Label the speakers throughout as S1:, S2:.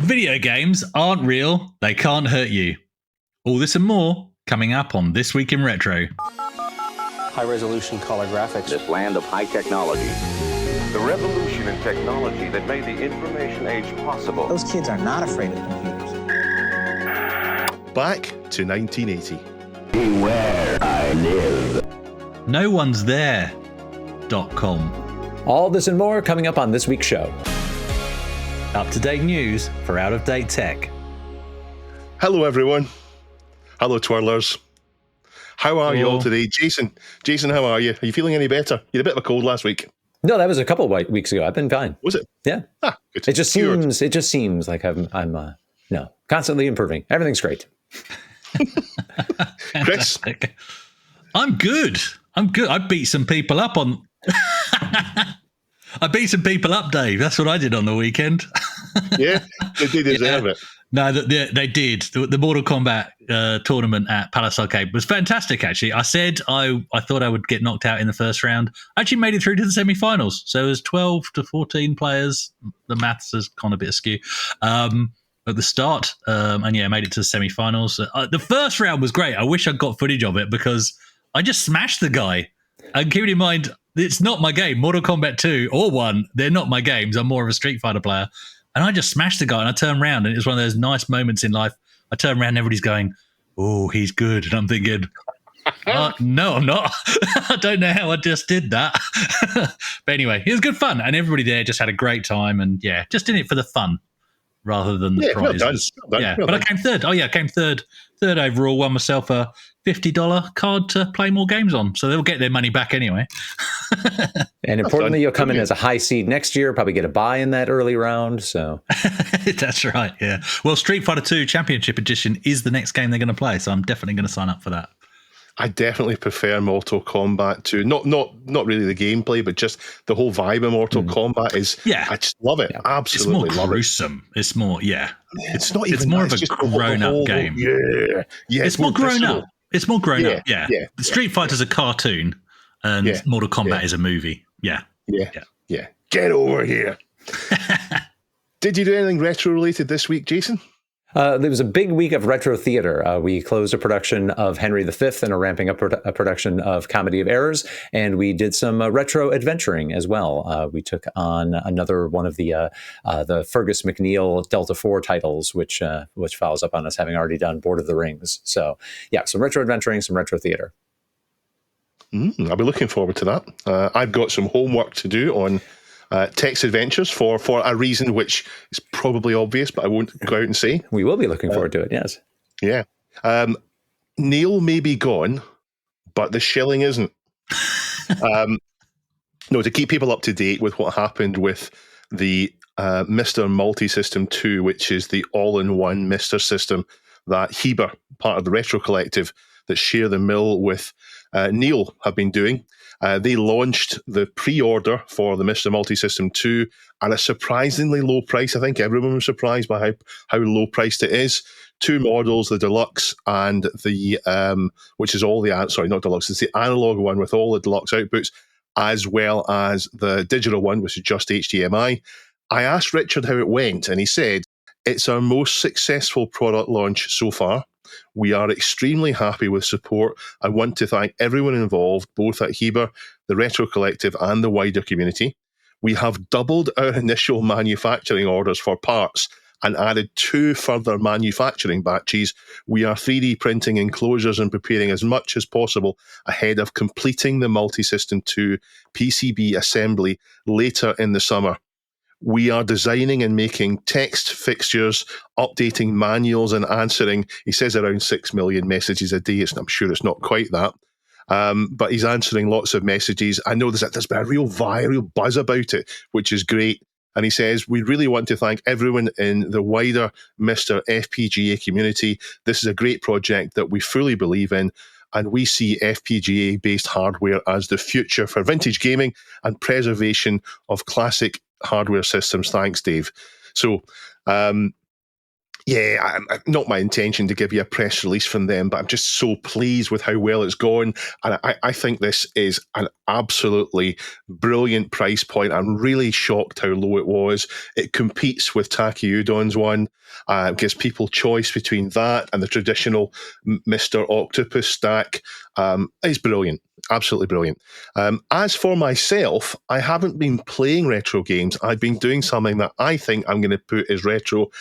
S1: Video games aren't real. They can't hurt you. All this and more coming up on This Week in Retro.
S2: High-resolution color graphics.
S3: This land of high technology.
S4: The revolution in technology that made the information age possible.
S5: Those kids are not afraid of computers.
S6: Back to 1980.
S3: Beware, I live.
S1: No one's there.com.
S7: All this and more coming up on this week's show.
S1: Up-to-date news for out-of-date tech.
S6: Hello, everyone. Hello, twirlers. How are you all today? Jason, how are you? Are you feeling any better? You had a bit of a cold last week.
S7: No, that was a couple of weeks ago. I've been fine.
S6: Was it?
S7: Yeah.
S6: Good.
S7: It just seems like I'm constantly improving. Everything's great.
S6: Chris?
S1: I'm good. I beat some people up on... I beat some people up, Dave. That's what I did on the weekend.
S6: Yeah, they did deserve it.
S1: No, they did. The Mortal Kombat tournament at Palace Arcade was fantastic, actually. I said I thought I would get knocked out in the first round. I actually made it through to the semi-finals. So it was 12 to 14 players. The maths is kind of a bit askew at the start. And yeah, I made it to the semi-finals. The first round was great. I wish I'd got footage of it because I just smashed the guy. And keeping in mind, it's not my game. Mortal Kombat 2 or 1, they're not my games. I'm more of a Street Fighter player. And I just smashed the guy and I turned around and it was one of those nice moments in life. I turned around and everybody's going, oh, he's good. And I'm thinking, no, I'm not. I don't know how I just did that. But anyway, it was good fun. And everybody there just had a great time. And yeah, just in it for the fun rather than the prizes.
S6: Well done.
S1: I came third. Oh yeah, I came third overall. Won myself a $50 card to play more games on. So they'll get their money back anyway.
S7: And importantly, you'll come in as a high seed next year, probably get a bye in that early round. So
S1: that's right. Yeah. Well, Street Fighter 2 Championship Edition is the next game they're going to play. So I'm definitely going to sign up for that.
S6: I definitely prefer Mortal Kombat to not really the gameplay, but just the whole vibe of Mortal Kombat is. Yeah, I just love it. Yeah. Absolutely,
S1: it's more gruesome. It's more,
S6: It's not even.
S1: It's more of a grown-up game.
S6: Yeah.
S1: It's more grown up. It's more grown up. Yeah. Street Fighter's a cartoon, and Mortal Kombat is a movie. Yeah.
S6: Get over here. Did you do anything retro related this week, Jason?
S7: There was a big week of retro theater. We closed a production of Henry V and are ramping up a production of Comedy of Errors, and we did some retro adventuring as well. We took on another one of the Fergus McNeil Delta 4 titles, which follows up on us having already done Lord of the Rings. So yeah, some retro adventuring, some retro theater.
S6: I'll be looking forward to that. I've got some homework to do on text adventures for a reason which is probably obvious, but I won't go out and say.
S7: We will be looking forward to it, yes.
S6: Yeah. Neil may be gone, but the shilling isn't. No, to keep people up to date with what happened with the Mr. Multi-System 2, which is the all-in-one Mr. system that Heber, part of the Retro Collective, that share the mill with Neil, have been doing. They launched the pre-order for the Mr. Multi-System 2 at a surprisingly low price. I think everyone was surprised by how low priced it is. 2 models, the deluxe and the which is all the not deluxe, it's the analog one with all the deluxe outputs, as well as the digital one, which is just HDMI. I asked Richard how it went, and he said it's our most successful product launch so far. We are extremely happy with support. I want to thank everyone involved, both at Heber, the Retro Collective, and the wider community. We have doubled our initial manufacturing orders for parts and added 2 further manufacturing batches. We are 3D printing enclosures and preparing as much as possible ahead of completing the Multi-System 2 PCB assembly later in the summer. We are designing and making text fixtures, updating manuals and answering, he says, around 6 million messages a day. I'm sure it's not quite that. But he's answering lots of messages. I know there's been a real buzz about it, which is great. And he says, we really want to thank everyone in the wider Mr. FPGA community. This is a great project that we fully believe in. And we see FPGA-based hardware as the future for vintage gaming and preservation of classic hardware systems. Thanks, Dave. So Yeah, not my intention to give you a press release from them, but I'm just so pleased with how well it's gone. And I think this is an absolutely brilliant price point. I'm really shocked how low it was. It competes with Takiudon's one, gives people choice between that and the traditional Mr. Octopus stack. It's brilliant. Absolutely brilliant. As for myself, I haven't been playing retro games. I've been doing something that I think I'm going to put as retro.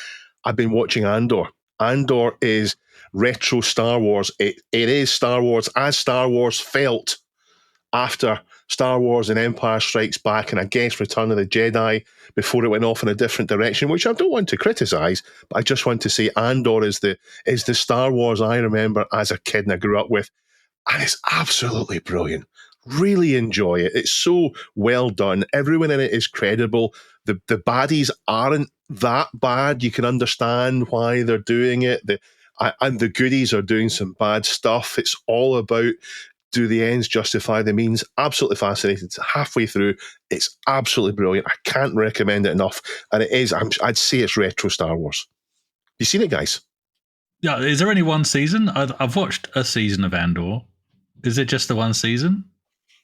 S6: I've been watching Andor. Andor is retro Star Wars. It is Star Wars as Star Wars felt after Star Wars and Empire Strikes Back, and I guess Return of the Jedi, before it went off in a different direction, which I don't want to criticise, but I just want to say Andor is the Star Wars I remember as a kid and I grew up with, and it's absolutely brilliant. Really enjoy it. It's so well done. Everyone in it is credible. The baddies aren't that bad. You can understand why they're doing it. And the goodies are doing some bad stuff. It's all about, do the ends justify the means? Absolutely fascinating. It's halfway through. It's absolutely brilliant. I can't recommend it enough. And it is, I'd say it's retro Star Wars. You seen it, guys?
S1: Yeah. Is there only one season? I've watched a season of Andor. Is it just the one season?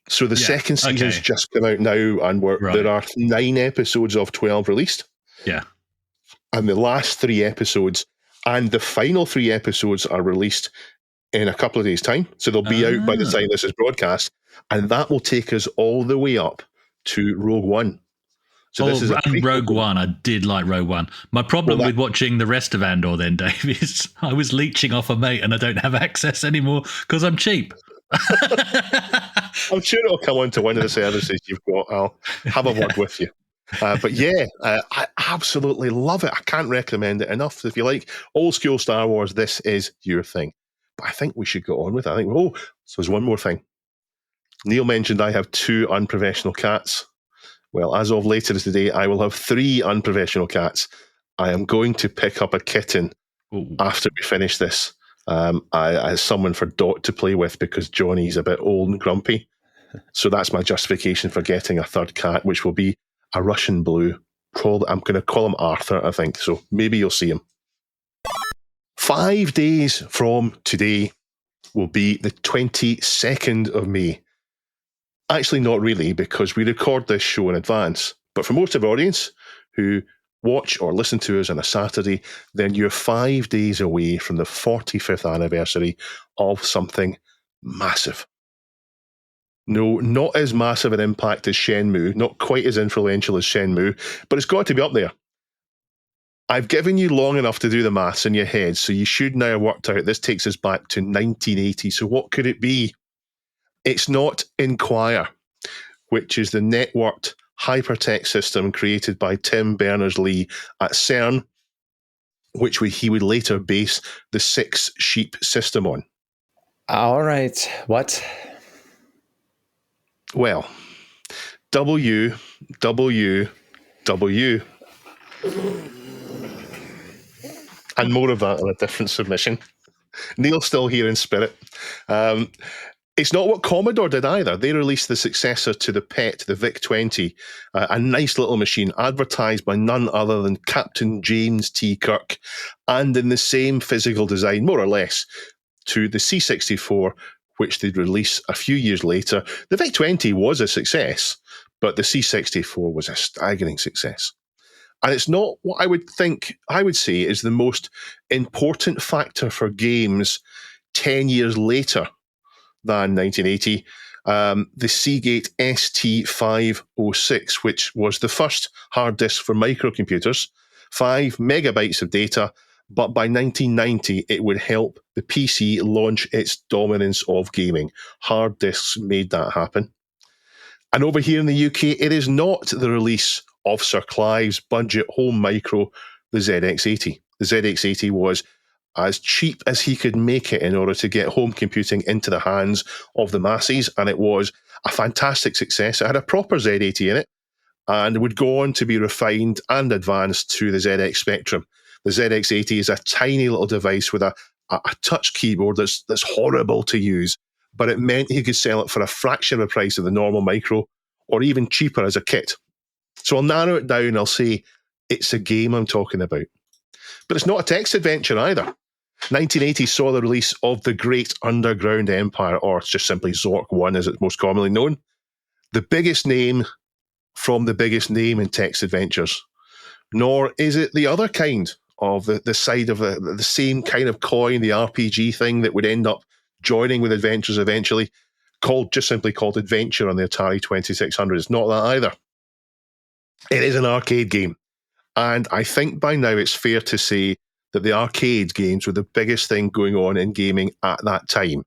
S6: So the second season's just come out now, and there are 9 episodes of 12 released.
S1: Yeah.
S6: And the last 3 episodes and the final 3 episodes are released in a couple of days' time. So they'll be out by the time this is broadcast. And that will take us all the way up to Rogue One. So this is
S1: Rogue One. I did like Rogue One. My problem with watching the rest of Andor then, Dave, is I was leeching off a mate and I don't have access anymore because I'm cheap.
S6: I'm sure it'll come onto one of the services you've got. I'll have a word with you. But yeah, I absolutely love it. I can't recommend it enough. If you like old school Star Wars, this is your thing. But I think we should go on with it. So there's one more thing. Neil mentioned I have 2 unprofessional cats. Well, as of later today, I will have 3 unprofessional cats. I am going to pick up a kitten after we finish this. As someone for Dot to play with, because Johnny's a bit old and grumpy. So that's my justification for getting a 3rd cat, which will be a Russian blue. I'm going to call him Arthur, I think. So maybe you'll see him. 5 days from today will be the 22nd of May. Actually, not really, because we record this show in advance. But for most of our audience who watch or listen to us on a Saturday, then you're 5 days away from the 45th anniversary of something massive. No, not as massive an impact as Shenmue, not quite as influential as Shenmue, but it's got to be up there. I've given you long enough to do the maths in your head, so you should now have worked out this takes us back to 1980. So what could it be? It's not Inquire, which is the networked hypertext system created by Tim Berners-Lee at CERN, which he would later base the 6 sheep system on.
S7: All right. What?
S6: Well, WWW. And more of that on a different submission. Neil's still here in spirit. It's not what Commodore did either. They released the successor to the PET, the VIC-20, a nice little machine advertised by none other than Captain James T. Kirk, and in the same physical design, more or less, to the C-64, which they'd release a few years later. The VIC-20 was a success, but the C-64 was a staggering success. And it's not what I would say is the most important factor for games 10 years later than 1980. The Seagate ST506, which was the first hard disk for microcomputers, 5 megabytes of data, but by 1990, it would help the PC launch its dominance of gaming. Hard disks made that happen. And over here in the UK, it is not the release of Sir Clive's budget home micro, the ZX80. The ZX80 was as cheap as he could make it in order to get home computing into the hands of the masses, and it was a fantastic success. It had a proper Z80 in it, and would go on to be refined and advanced to the ZX Spectrum. The ZX80 is a tiny little device with a touch keyboard that's horrible to use, but it meant he could sell it for a fraction of the price of the normal micro, or even cheaper as a kit. So I'll narrow it down. I'll say it's a game I'm talking about. But it's not a text adventure either. 1980 saw the release of The Great Underground Empire, or it's just simply Zork 1 as it's most commonly known. The biggest name from the biggest name in text adventures. Nor is it the other kind of the side of the same kind of coin, the RPG thing that would end up joining with adventures eventually, simply called Adventure on the Atari 2600. It's not that either. It is an arcade game. And I think by now it's fair to say that the arcade games were the biggest thing going on in gaming at that time.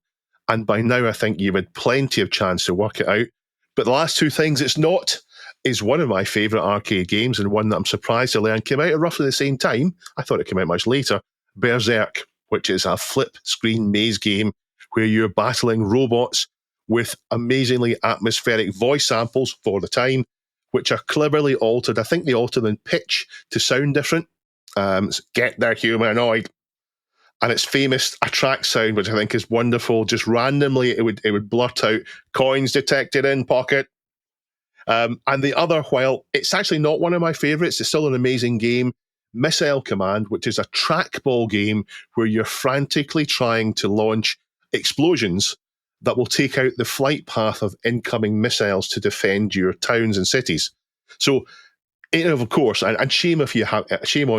S6: And by now I think you've had plenty of chance to work it out. But the last two things it's not is one of my favourite arcade games, and one that I'm surprised to learn came out at roughly the same time. I thought it came out much later. Berserk, which is a flip screen maze game where you're battling robots with amazingly atmospheric voice samples for the time, which are cleverly altered. I think they alter them in pitch to sound different. Get their humanoid. And its famous attract sound, which I think is wonderful. Just randomly, it would blurt out, "Coins detected in pocket." And the other, while it's actually not one of my favourites, it's still an amazing game, Missile Command, which is a trackball game where you're frantically trying to launch explosions that will take out the flight path of incoming missiles to defend your towns and cities. So, of course, and shame on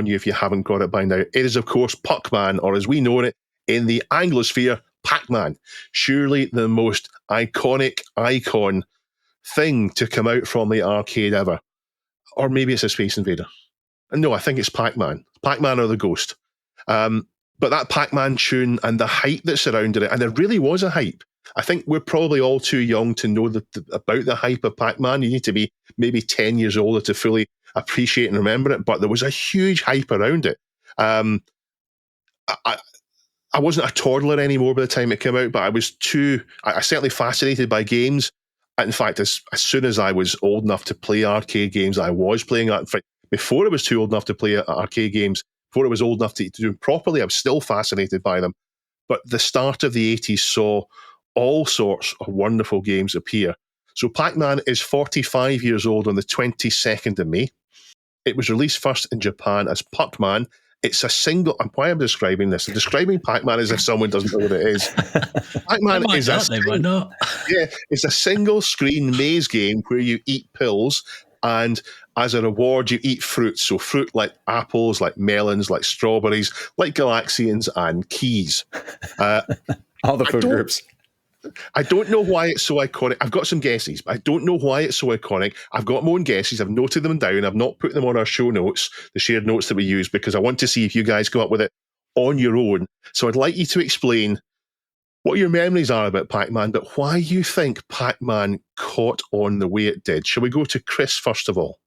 S6: you if you haven't got it by now, it is, of course, Puckman, or as we know it in the Anglosphere, Pac-Man. Surely the most iconic icon thing to come out from the arcade ever. Or maybe it's a Space Invader. No, I think it's Pac-Man. Pac-Man or the Ghost. But that Pac-Man tune and the hype that surrounded it, and there really was a hype. I think we're probably all too young to know about the hype of Pac-Man. You need to be maybe 10 years older to fully appreciate and remember it, but there was a huge hype around it. I wasn't a toddler anymore by the time it came out, but I was certainly fascinated by games. In fact, as soon as I was old enough to play arcade games, I was playing that. In fact, before I was too old enough to play arcade games, before I was old enough to do them properly, I was still fascinated by them. But the start of the 80s saw all sorts of wonderful games appear. So Pac-Man is 45 years old on the 22nd of May. It was released first in Japan as Puckman. It's a single, and why I'm describing this, I'm describing Pac-Man as if someone doesn't know what it is. Pac-Man is it's a single screen maze game where you eat pills, and as a reward, you eat fruit. So fruit like apples, like melons, like strawberries, like Galaxians and keys.
S7: All the food groups.
S6: I don't know why it's so iconic. I've got some guesses, but I don't know why it's so iconic. I've got my own guesses. I've noted them down. I've not put them on our show notes, the shared notes that we use, because I want to see if you guys come up with it on your own. So I'd like you to explain what your memories are about Pac-Man, but why you think Pac-Man caught on the way it did. Shall we go to Chris first of all?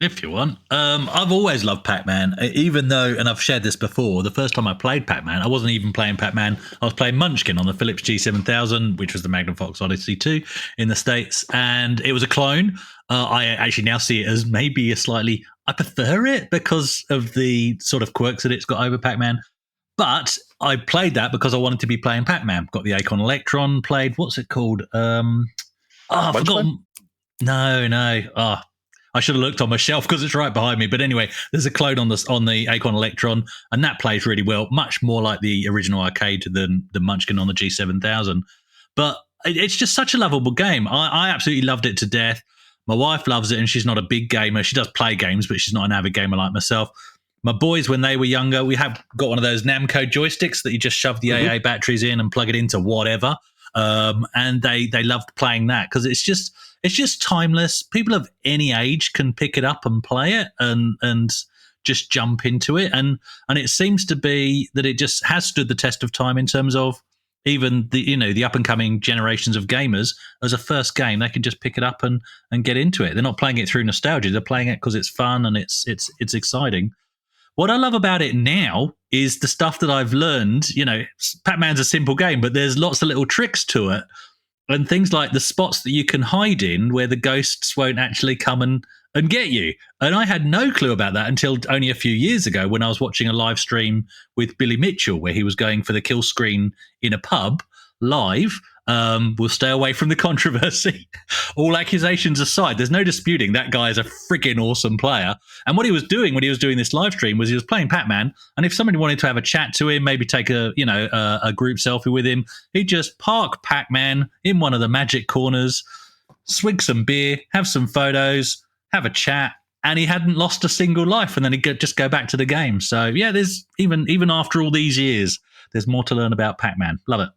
S1: If you want. I've always loved Pac-Man, even though, and I've shared this before, the first time I played Pac-Man, I wasn't even playing Pac-Man. I was playing Munchkin on the Philips G7000, which was the Magnum Fox Odyssey 2 in the States, and it was a clone. I actually now see it as maybe I prefer it because of the sort of quirks that it's got over Pac-Man. But I played that because I wanted to be playing Pac-Man. Got the Acon Electron, played, what's it called? I've forgotten. No. I should have looked on my shelf because it's right behind me. But anyway, there's a clone on the Acon Electron, and that plays really well, much more like the original arcade than the Munchkin on the G7000. But it's just such a lovable game. I absolutely loved it to death. My wife loves it, and she's not a big gamer. She does play games, but she's not an avid gamer like myself. My boys, when they were younger, we have got one of those Namco joysticks that you just shove the AA batteries in and plug it into whatever. And they loved playing that because it's just timeless. People of any age can pick it up and play it and just jump into it. And it seems to be that it just has stood the test of time in terms of even the up and coming generations of gamers. As a first game, they can just pick it up and get into it. They're not playing it through nostalgia. They're playing it because it's fun and it's exciting. What I love about it now is the stuff that I've learned. Pac-Man's a simple game, but there's lots of little tricks to it. And things like the spots that you can hide in where the ghosts won't actually come and get you. And I had no clue about that until only a few years ago when I was watching a live stream with Billy Mitchell where he was going for the kill screen in a pub live. We'll stay away from the controversy. All accusations aside, there's no disputing that guy is a freaking awesome player. And what he was doing when he was doing this live stream was he was playing Pac-Man. And if somebody wanted to have a chat to him, maybe take a group selfie with him, he'd just park Pac-Man in one of the magic corners, swig some beer, have some photos, have a chat, and he hadn't lost a single life. And then he'd just go back to the game. So yeah, there's even after all these years, there's more to learn about Pac-Man. Love it.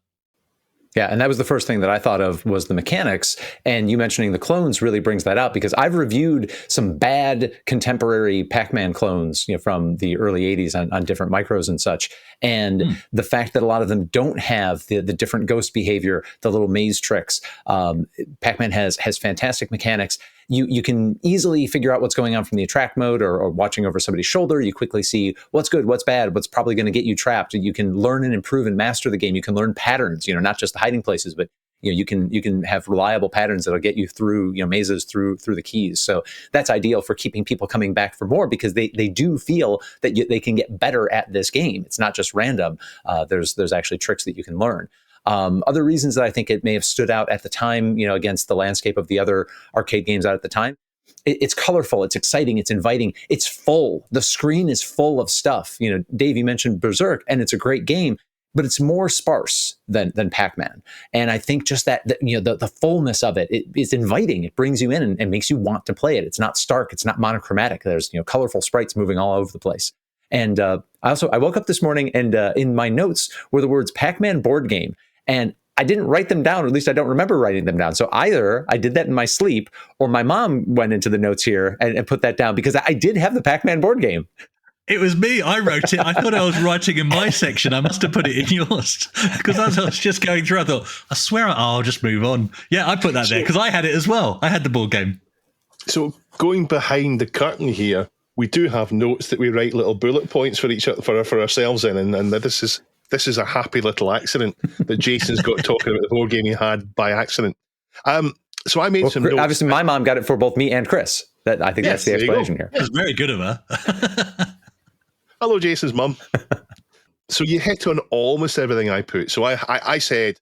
S7: Yeah, and that was the first thing that I thought of was the mechanics. And you mentioning the clones really brings that out, because I've reviewed some bad contemporary Pac-Man clones, from the early 80s on different micros and such. And the fact that a lot of them don't have the different ghost behavior, the little maze tricks. Pac-Man has fantastic mechanics. You can easily figure out what's going on from the attract mode or watching over somebody's shoulder. You quickly see what's good, what's bad, what's probably going to get you trapped. You can learn and improve and master the game. You can learn patterns, not just the hiding places, but you can have reliable patterns that'll get you through mazes through the keys. So that's ideal for keeping people coming back for more, because they do feel that they can get better at this game. It's not just random. There's actually tricks that you can learn. Other reasons that I think it may have stood out at the time, against the landscape of the other arcade games out at the time, it's colorful, it's exciting, it's inviting, it's full. The screen is full of stuff. Dave, you mentioned Berserk, and it's a great game, but it's more sparse than Pac-Man. And I think just that the fullness of it is inviting. It brings you in and makes you want to play it. It's not stark, it's not monochromatic. There's colorful sprites moving all over the place. And I woke up this morning, and in my notes were the words Pac-Man board game. And I didn't write them down, or at least I don't remember writing them down. So either I did that in my sleep, or my mom went into the notes here and put that down, because I did have the Pac-Man board game.
S1: It was me. I wrote it. I thought I was writing in my section. I must have put it in yours, because as I was just going through, I thought, I swear I'll just move on. Yeah, I put that there because I had it as well. I had the board game.
S6: So going behind the curtain here, we do have notes that we write little bullet points for each other, for ourselves in, and this is a happy little accident that Jason's got talking about the board game he had by accident. So I made some notes.
S7: Obviously, my mom got it for both me and Chris. I think that's the explanation here.
S1: It was very good of her.
S6: Hello, Jason's mum. So you hit on almost everything I put. So I said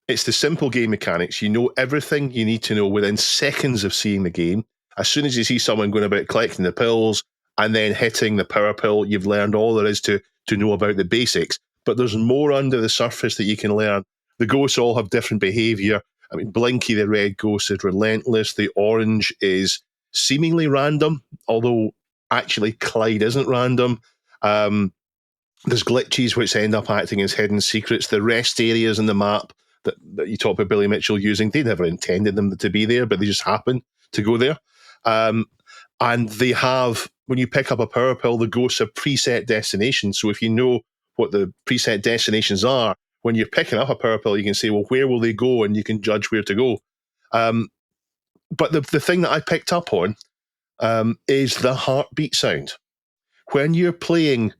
S6: it's the simple game mechanics. You know everything you need to know within seconds of seeing the game. As soon as you see someone going about collecting the pills and then hitting the power pill, you've learned all there is to know about the basics. But there's more under the surface that you can learn. The ghosts all have different behavior. I mean, Blinky, the red ghost, is relentless. The orange is seemingly random, although actually Clyde isn't random. There's glitches which end up acting as hidden secrets. The rest areas in the map that you talk about Billy Mitchell using, they never intended them to be there, but they just happen to go there. And they have, when you pick up a power pill, the ghosts have preset destinations. So if you know what the preset destinations are, when you're picking up a power pill, you can say, well, where will they go? And you can judge where to go. But the thing that I picked up on is the heartbeat sound. When you're playing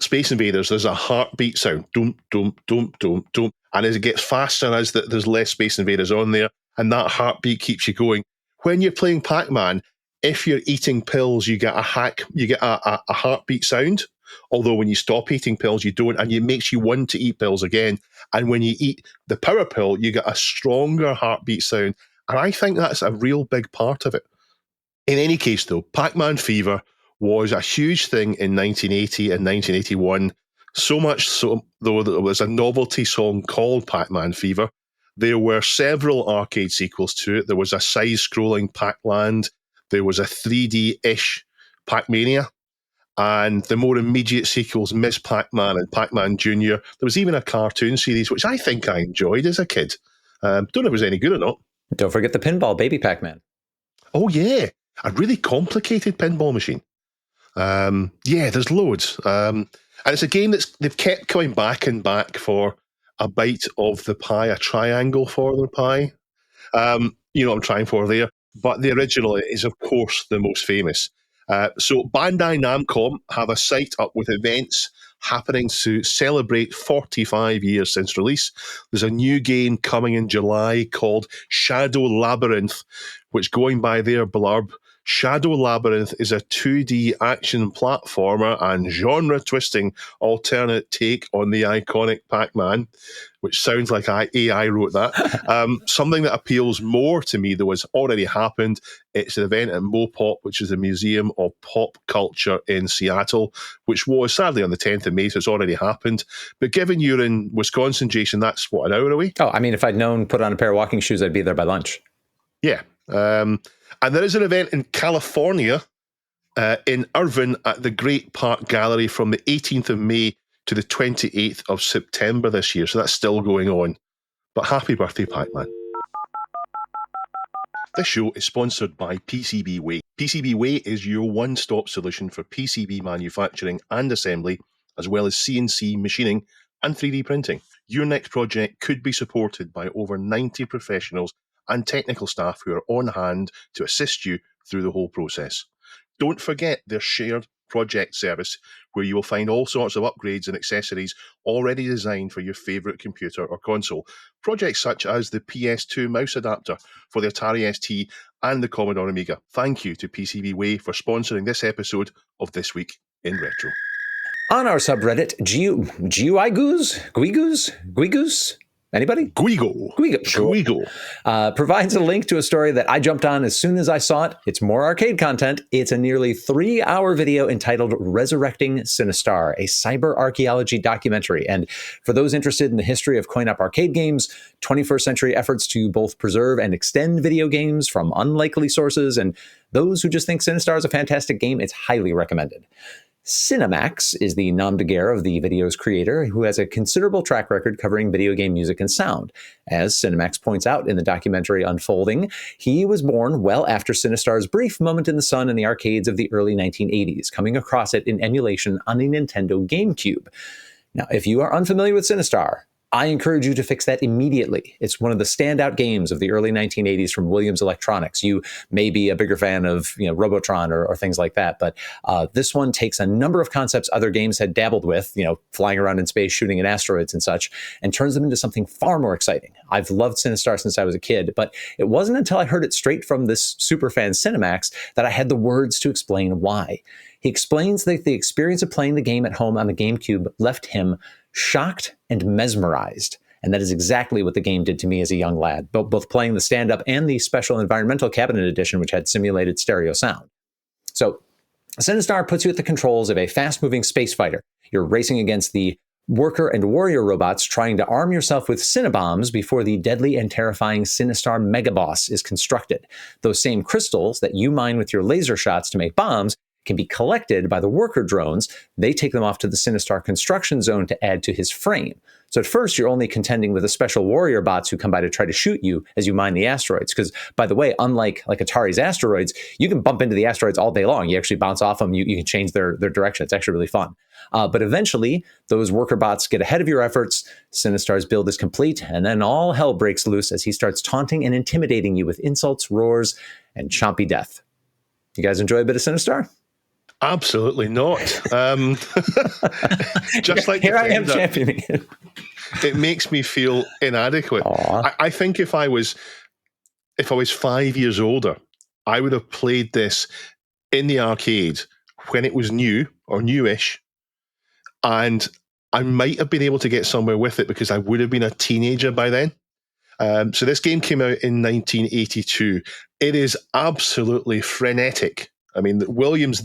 S6: Space Invaders, there's a heartbeat sound. Doom, doom, doom, doom, doom. And as it gets faster, there's less Space Invaders on there, and that heartbeat keeps you going. When you're playing Pac-Man, if you're eating pills, you get a heartbeat sound. Although when you stop eating pills, you don't, and it makes you want to eat pills again. And when you eat the power pill, you get a stronger heartbeat sound. And I think that's a real big part of it. In any case, though, Pac-Man Fever was a huge thing in 1980 and 1981. So much so, though, that there was a novelty song called Pac-Man Fever. There were several arcade sequels to it. There was a side-scrolling Pac-Land. There was a 3D-ish Pac-Mania. And the more immediate sequels, Ms. Pac-Man and Pac-Man Jr. There was even a cartoon series, which I think I enjoyed as a kid. Don't know if it was any good or not.
S7: Don't forget the pinball Baby Pac-Man.
S6: Oh, yeah. A really complicated pinball machine. Yeah, there's loads. And it's a game they've kept coming back and back for a bite of the pie, a triangle for the pie. You know what I'm trying for there. But the original is, of course, the most famous. So Bandai Namco have a site up with events happening to celebrate 45 years since release. There's a new game coming in July called Shadow Labyrinth, which, going by their blurb, Shadow Labyrinth is a 2D action platformer and genre-twisting alternate take on the iconic Pac-Man, which sounds like AI wrote that. Something that appeals more to me, though, has already happened. It's an event at Mopop, which is a museum of pop culture in Seattle, which was sadly on the 10th of May, so it's already happened. But given you're in Wisconsin, Jason, that's, what, an hour away?
S7: Oh, I mean, if I'd known, put on a pair of walking shoes, I'd be there by lunch.
S6: Yeah. And there is an event in California, in Irvine, at the Great Park Gallery from the 18th of May to the 28th of September this year. So that's still going on. But happy birthday, Pac-Man. This show is sponsored by PCB Way. PCB Way is your one-stop solution for PCB manufacturing and assembly, as well as CNC machining and 3D printing. Your next project could be supported by over 90 professionals and technical staff who are on hand to assist you through the whole process. Don't forget their shared project service, where you will find all sorts of upgrades and accessories already designed for your favourite computer or console. Projects such as the PS2 mouse adapter for the Atari ST and the Commodore Amiga. Thank you to PCB Way for sponsoring this episode of This Week in Retro.
S7: On our subreddit, Guigoos? Anybody?
S6: Guigo.
S7: Provides a link to a story that I jumped on as soon as I saw it. It's more arcade content. It's a nearly 3-hour video entitled Resurrecting Sinistar, a Cyber-Archaeology documentary. And for those interested in the history of coin-op arcade games, 21st century efforts to both preserve and extend video games from unlikely sources, and those who just think Sinistar is a fantastic game, it's highly recommended. SynaMax is the nom de guerre of the video's creator, who has a considerable track record covering video game music and sound. As SynaMax points out in the documentary Unfolding, he was born well after Sinistar's brief moment in the sun in the arcades of the early 1980s, coming across it in emulation on the Nintendo GameCube. Now, if you are unfamiliar with Sinistar, I encourage you to fix that immediately. It's one of the standout games of the early 1980s from Williams Electronics. You may be a bigger fan of Robotron or things like that, but this one takes a number of concepts other games had dabbled with, flying around in space, shooting at asteroids and such, and turns them into something far more exciting. I've loved Sinistar since I was a kid, but it wasn't until I heard it straight from this superfan SynaMax that I had the words to explain why. He explains that the experience of playing the game at home on the GameCube left him shocked and mesmerized. And that is exactly what the game did to me as a young lad, both playing the stand-up and the special environmental cabinet edition, which had simulated stereo sound. So Sinistar puts you at the controls of a fast-moving space fighter. You're racing against the worker and warrior robots, trying to arm yourself with Cinnebombs before the deadly and terrifying Sinistar Megaboss is constructed. Those same crystals that you mine with your laser shots to make bombs can be collected by the worker drones. They take them off to the Sinistar construction zone to add to his frame. So at first, you're only contending with the special warrior bots who come by to try to shoot you as you mine the asteroids. Because, by the way, unlike Atari's asteroids, you can bump into the asteroids all day long. You actually bounce off them. You can change their direction. It's actually really fun. But eventually, those worker bots get ahead of your efforts. Sinistar's build is complete, and then all hell breaks loose as he starts taunting and intimidating you with insults, roars, and chompy death. You guys enjoy a bit of Sinistar?
S6: Absolutely not. Just like
S7: here I am championing it.
S6: It makes me feel inadequate. I think if I was 5 years older, I would have played this in the arcade when it was new or newish, and I might have been able to get somewhere with it because I would have been a teenager by then. So this game came out in 1982. It is absolutely frenetic. I mean, the Williams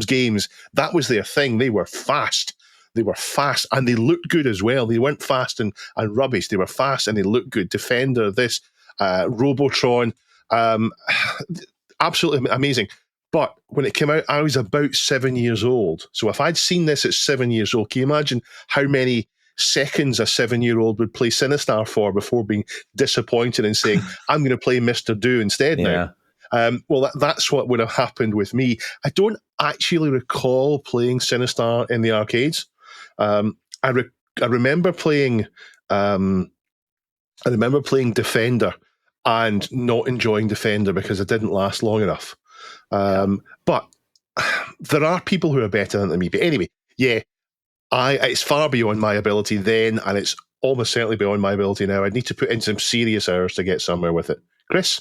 S6: games, that was their thing. They were fast. And they looked good as well. They weren't fast and rubbish. They were fast and they looked good. Defender, this, Robotron, absolutely amazing. But when it came out, I was about 7 years old. So if I'd seen this at 7 years old, can you imagine how many seconds a 7-year-old would play Sinistar for before being disappointed and saying, I'm going to play Mr. Do instead now? Well, that's what would have happened with me. I don't actually recall playing Sinistar in the arcades. I remember playing Defender and not enjoying Defender because it didn't last long enough. But there are people who are better than me. But anyway, yeah, it's far beyond my ability then, and it's almost certainly beyond my ability now. I'd need to put in some serious hours to get somewhere with it. Chris?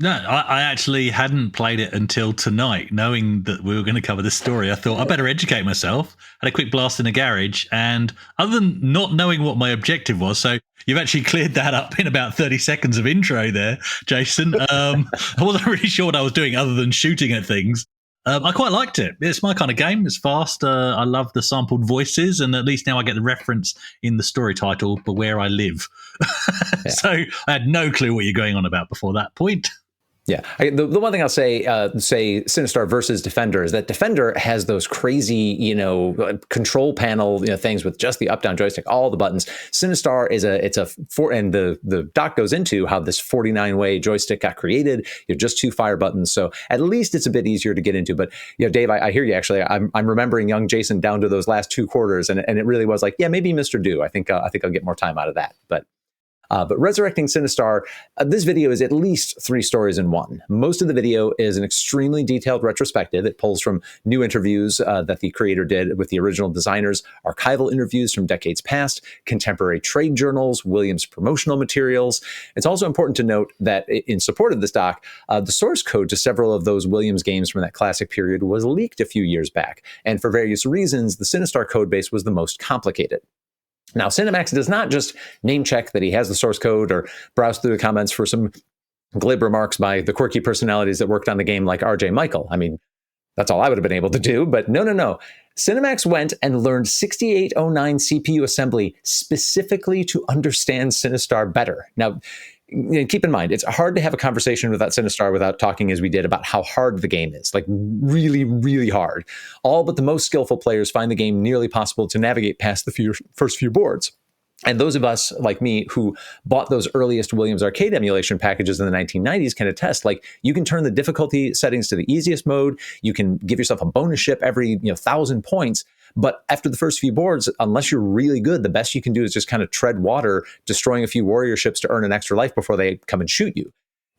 S1: No, I actually hadn't played it until tonight, knowing that we were going to cover this story. I thought I better educate myself. Had a quick blast in the garage, and other than not knowing what my objective was, so you've actually cleared that up in about 30 seconds of intro there, Jason. I wasn't really sure what I was doing other than shooting at things. I quite liked it. It's my kind of game. It's fast. I love the sampled voices, and at least now I get the reference in the story title, but where I live. So I had no clue what you're going on about before that point.
S7: Yeah, the one thing I'll say Sinistar versus Defender is that Defender has those crazy, control panel, things with just the up-down joystick, all the buttons. Sinistar and the doc goes into how this 49-way joystick got created. Just 2 fire buttons, so at least it's a bit easier to get into. But Dave, I hear you. Actually, I'm remembering young Jason down to those last 2 quarters, and it really was like, yeah, maybe Mr. Do. I think I'll get more time out of that, but Resurrecting Sinistar, this video is at least 3 stories in one. Most of the video is an extremely detailed retrospective. It pulls from new interviews that the creator did with the original designers, archival interviews from decades past, contemporary trade journals, Williams promotional materials. It's also important to note that in support of this doc, the source code to several of those Williams games from that classic period was leaked a few years back. And for various reasons, the Sinistar codebase was the most complicated. Now, SynaMax does not just name check that he has the source code or browse through the comments for some glib remarks by the quirky personalities that worked on the game like RJ Michael. I mean, that's all I would have been able to do, but no. SynaMax went and learned 6809 CPU assembly specifically to understand Sinistar better. Now, keep in mind, it's hard to have a conversation about Sinistar without talking, as we did, about how hard the game is, like really, really hard. All but the most skillful players find the game nearly possible to navigate past the first few boards. And those of us, like me, who bought those earliest Williams arcade emulation packages in the 1990s can attest, like, you can turn the difficulty settings to the easiest mode. You can give yourself a bonus ship every 1,000 points. But after the first few boards, unless you're really good, the best you can do is just kind of tread water, destroying a few warrior ships to earn an extra life before they come and shoot you.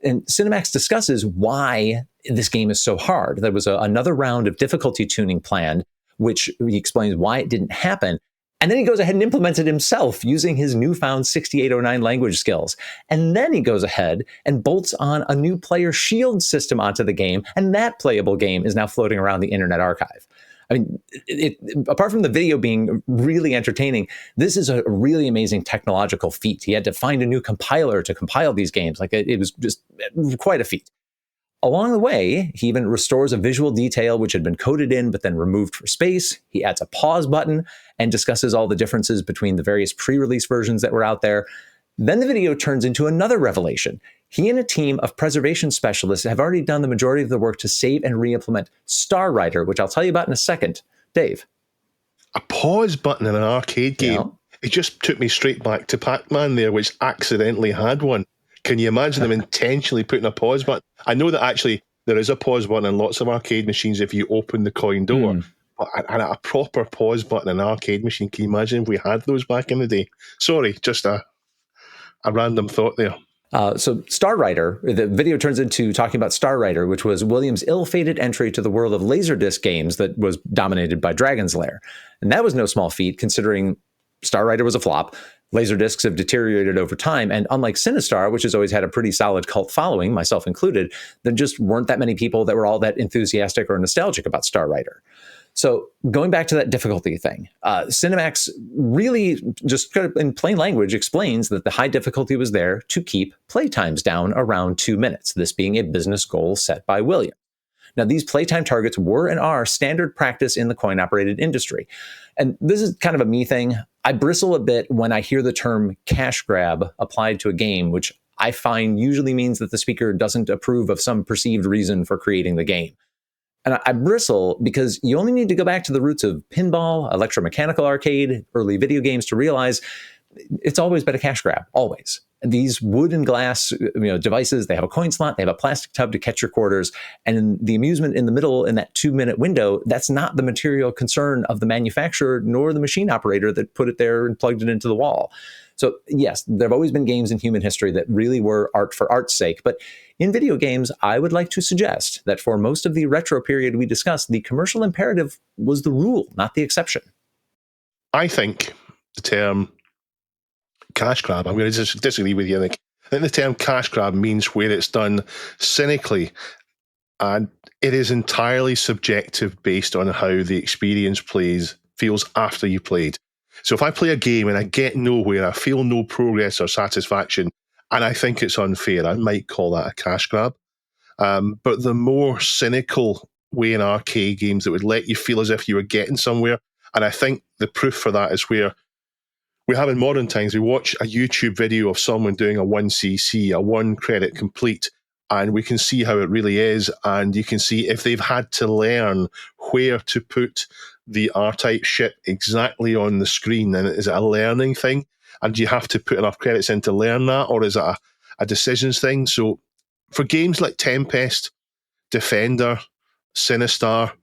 S7: And SynaMax discusses why this game is so hard. There was another round of difficulty tuning planned, which he explains why it didn't happen. And then he goes ahead and implements it himself using his newfound 6809 language skills. And then he goes ahead and bolts on a new player shield system onto the game. And that playable game is now floating around the Internet Archive. I mean, apart from the video being really entertaining, this is a really amazing technological feat. He had to find a new compiler to compile these games. Like, it was just quite a feat. Along the way, he even restores a visual detail which had been coded in but then removed for space. He adds a pause button and discusses all the differences between the various pre-release versions that were out there. Then the video turns into another revelation. He and a team of preservation specialists have already done the majority of the work to save and re-implement Star Rider, which I'll tell you about in a second. Dave.
S6: A pause button in an arcade game.
S7: Yeah.
S6: It just took me straight back to Pac-Man there, which accidentally had one. Can you imagine them intentionally putting a pause button? I know that actually there is a pause button in lots of arcade machines if you open the coin door. But a proper pause button in an arcade machine, can you imagine if we had those back in the day? Sorry, just a random thought there.
S7: So Star Rider, the video turns into talking about Star Rider, which was Williams' ill-fated entry to the world of Laserdisc games that was dominated by Dragon's Lair. And that was no small feat, considering Star Rider was a flop. Laserdiscs have deteriorated over time, and unlike Sinistar, which has always had a pretty solid cult following, myself included, there just weren't that many people that were all that enthusiastic or nostalgic about Star Rider. So going back to that difficulty thing, SynaMax really just kind of in plain language explains that the high difficulty was there to keep playtimes down around 2 minutes, this being a business goal set by Williams. Now, these playtime targets were and are standard practice in the coin-operated industry. And this is kind of a me thing. I bristle a bit when I hear the term cash grab applied to a game, which I find usually means that the speaker doesn't approve of some perceived reason for creating the game. And I bristle because you only need to go back to the roots of pinball, electromechanical arcade, early video games to realize it's always been a cash grab, always. These wood and glass devices, they have a coin slot, they have a plastic tub to catch your quarters, and the amusement in the middle in that 2-minute window, that's not the material concern of the manufacturer nor the machine operator that put it there and plugged it into the wall. So yes, there have always been games in human history that really were art for art's sake, but in video games, I would like to suggest that for most of the retro period we discussed, the commercial imperative was the rule, not the exception.
S6: I think the term cash grab, I'm going to disagree with you, Nick. I think the term cash grab means where it's done cynically, and it is entirely subjective based on how the experience feels after you played. So if I play a game and I get nowhere, I feel no progress or satisfaction, and I think it's unfair, I might call that a cash grab. But the more cynical way in arcade games that would let you feel as if you were getting somewhere, and I think the proof for that is where we have in modern times, we watch a YouTube video of someone doing a 1cc, a 1 credit complete, and we can see how it really is, and you can see if they've had to learn where to put the R-type ship exactly on the screen, and is it a learning thing? And do you have to put enough credits in to learn that, or is it a decisions thing? So for games like Tempest, Defender, Sinistar,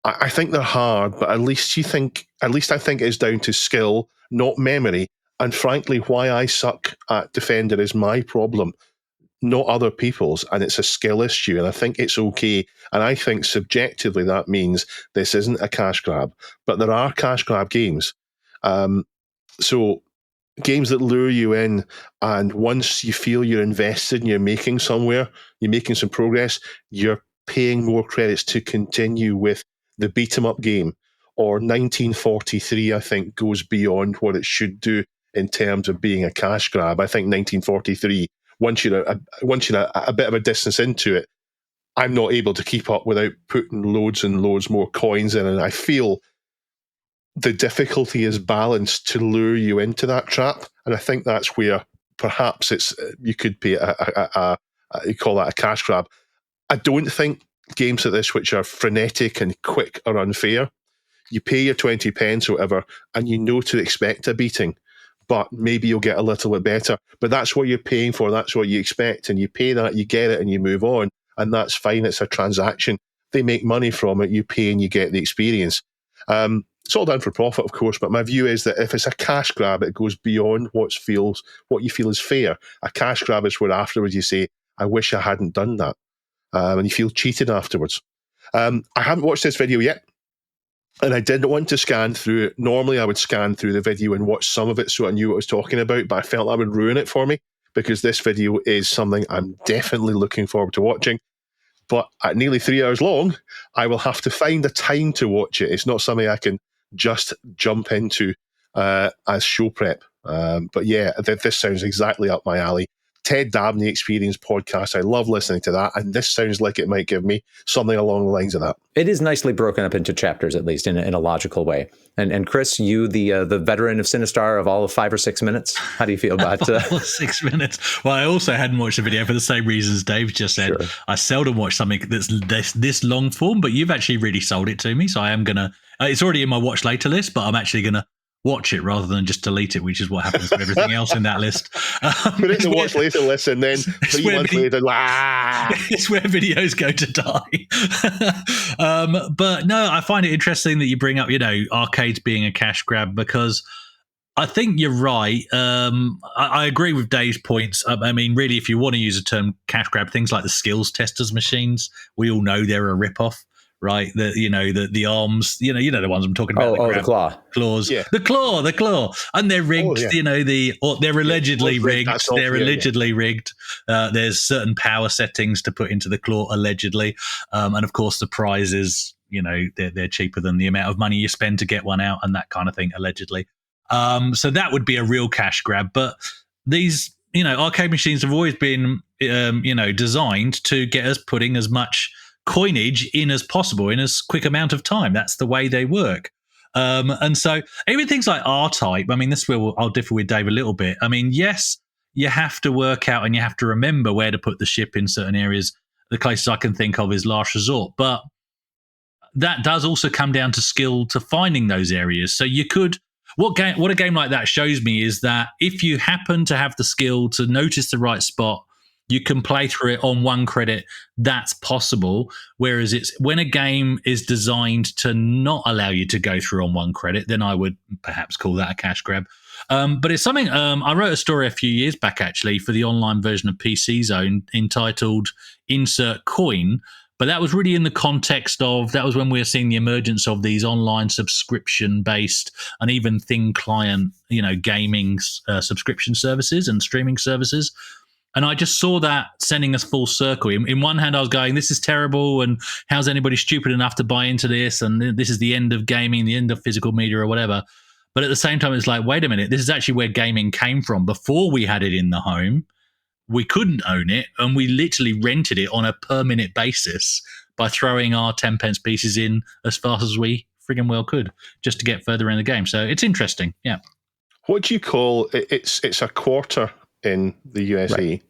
S6: I think they're hard, but at least I think it's down to skill, not memory. And frankly, why I suck at Defender is my problem, not other people's, and it's a skill issue, and I think it's okay. And I think subjectively that means this isn't a cash grab, but there are cash grab games. So games that lure you in, and once you feel you're invested and you're making somewhere, you're making some progress, you're paying more credits to continue with the beat 'em up game. Or 1943, I think, goes beyond what it should do in terms of being a cash grab. I think 1943, once you're a bit of a distance into it, I'm not able to keep up without putting loads and loads more coins in, and I feel the difficulty is balanced to lure you into that trap. And I think that's where perhaps you could pay you call that a cash grab. I don't think games like this, which are frenetic and quick, are unfair. You pay your 20 pence or whatever, and you know to expect a beating, but maybe you'll get a little bit better. But that's what you're paying for. That's what you expect. And you pay that, you get it, and you move on. And that's fine. It's a transaction. They make money from it. You pay and you get the experience. It's all done for profit, of course, but my view is that if it's a cash grab, it goes beyond what you feel is fair. A cash grab is where afterwards you say, I wish I hadn't done that. And you feel cheated afterwards. I haven't watched this video yet, and I didn't want to scan through it. Normally I would scan through the video and watch some of it so I knew what I was talking about, but I felt that would ruin it for me, because this video is something I'm definitely looking forward to watching. But at nearly 3 hours long, I will have to find a time to watch it. It's not something I can just jump into as show prep. But yeah, this sounds exactly up my alley. Ted Dabney Experience podcast. I love listening to that, and this sounds like it might give me something along the lines of that.
S7: It is nicely broken up into chapters, at least in a logical way. And Chris, you the veteran of Sinistar of all of 5 or 6 minutes, how do you feel about
S1: 6 minutes? Well, I also hadn't watched the video for the same reasons Dave just said. Sure. I seldom watch something that's this long form, but you've actually really sold it to me, so I am gonna. It's already in my watch later list, but I'm actually gonna watch it rather than just delete it, which is what happens with everything else in that list.
S6: Put it in the watch later list, and then 3 months later,
S1: it's where videos go to die. But no, I find it interesting that you bring up, arcades being a cash grab, because I think you're right. I agree with Dave's points. I mean, really, if you want to use the term cash grab, things like the skills testers machines, we all know they're a rip-off. Right, the arms, the ones I'm talking about.
S7: The
S1: claws,
S6: yeah.
S1: the claw, and they're rigged. They're allegedly rigged. They're allegedly rigged. There's certain power settings to put into the claw, allegedly, and of course the prize is, they're cheaper than the amount of money you spend to get one out, and that kind of thing, allegedly. So that would be a real cash grab. But these, arcade machines have always been, designed to get us putting as much coinage in as possible in as quick amount of time. That's the way they work. And so even things like R-Type, I mean, this is where I'll differ with Dave a little bit. I mean, yes, you have to work out and you have to remember where to put the ship in certain areas. The closest I can think of is Last Resort, but that does also come down to skill to finding those areas. So you could, what a game like that shows me is that if you happen to have the skill to notice the right spot, you can play through it on 1 credit. That's possible. Whereas it's when a game is designed to not allow you to go through on 1 credit, then I would perhaps call that a cash grab. But it's something, I wrote a story a few years back, actually, for the online version of PC Zone entitled Insert Coin, But that was really in the context of, that was when we were seeing the emergence of these online subscription-based and even thin client, gaming subscription services and streaming services. And I just saw that sending us full circle. In one hand, I was going, this is terrible, and how's anybody stupid enough to buy into this? And this is the end of gaming, the end of physical media or whatever. But at the same time, it's like, wait a minute, this is actually where gaming came from. Before we had it in the home, we couldn't own it, and we literally rented it on a per-minute basis by throwing our 10 pence pieces in as fast as we friggin' well could, just to get further in the game. So it's interesting, yeah.
S6: What do you call it? It's a quarter in the USA, right,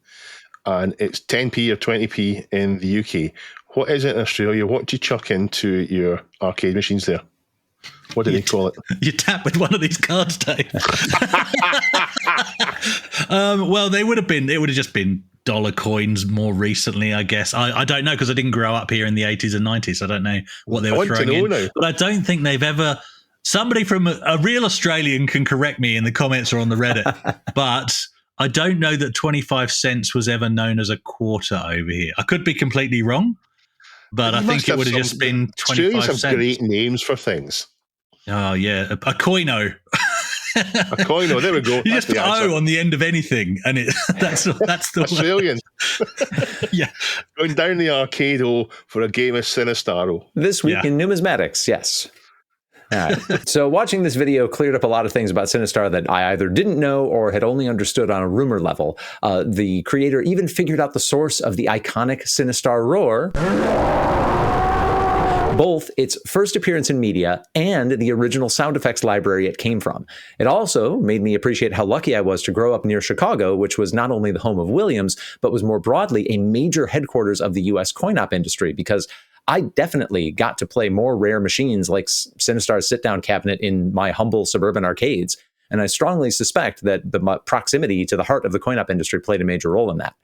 S6: and it's 10p or 20p in the UK. What is it in Australia? What do you chuck into your arcade machines there? What do they call it?
S1: You tap with one of these cards, Dave. Well, it would have just been dollar coins more recently, I guess. I don't know, because I didn't grow up here in the 80s and 90s. So I don't know what they were throwing in. Now. But I don't think they've ever... Somebody from a real Australian can correct me in the comments or on the Reddit, but I don't know that 25 cents was ever known as a quarter over here. I could be completely wrong, but I think it would have just been 25 cents.
S6: Have great names for things.
S1: Oh, yeah. A coino.
S6: A coino, there we go.
S1: You just put O on the end of anything, and that's the
S6: Australian.
S1: Yeah.
S6: Going down the arcade for a game of Sinistar.
S7: This week in numismatics, yes. All right. So watching this video cleared up a lot of things about Sinistar that I either didn't know or had only understood on a rumor level. The creator even figured out the source of the iconic Sinistar roar, both its first appearance in media and the original sound effects library it came from. It also made me appreciate how lucky I was to grow up near Chicago, which was not only the home of Williams, but was more broadly a major headquarters of the U.S. coin-op industry, because I definitely got to play more rare machines like Sinistar's sit-down cabinet in my humble suburban arcades, and I strongly suspect that the proximity to the heart of the coin-op industry played a major role in that.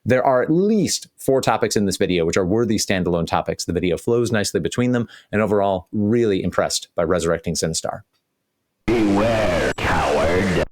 S7: There are at least 4 topics in this video which are worthy standalone topics. The video flows nicely between them, and overall, really impressed by Resurrecting Sinistar.
S3: Beware, coward.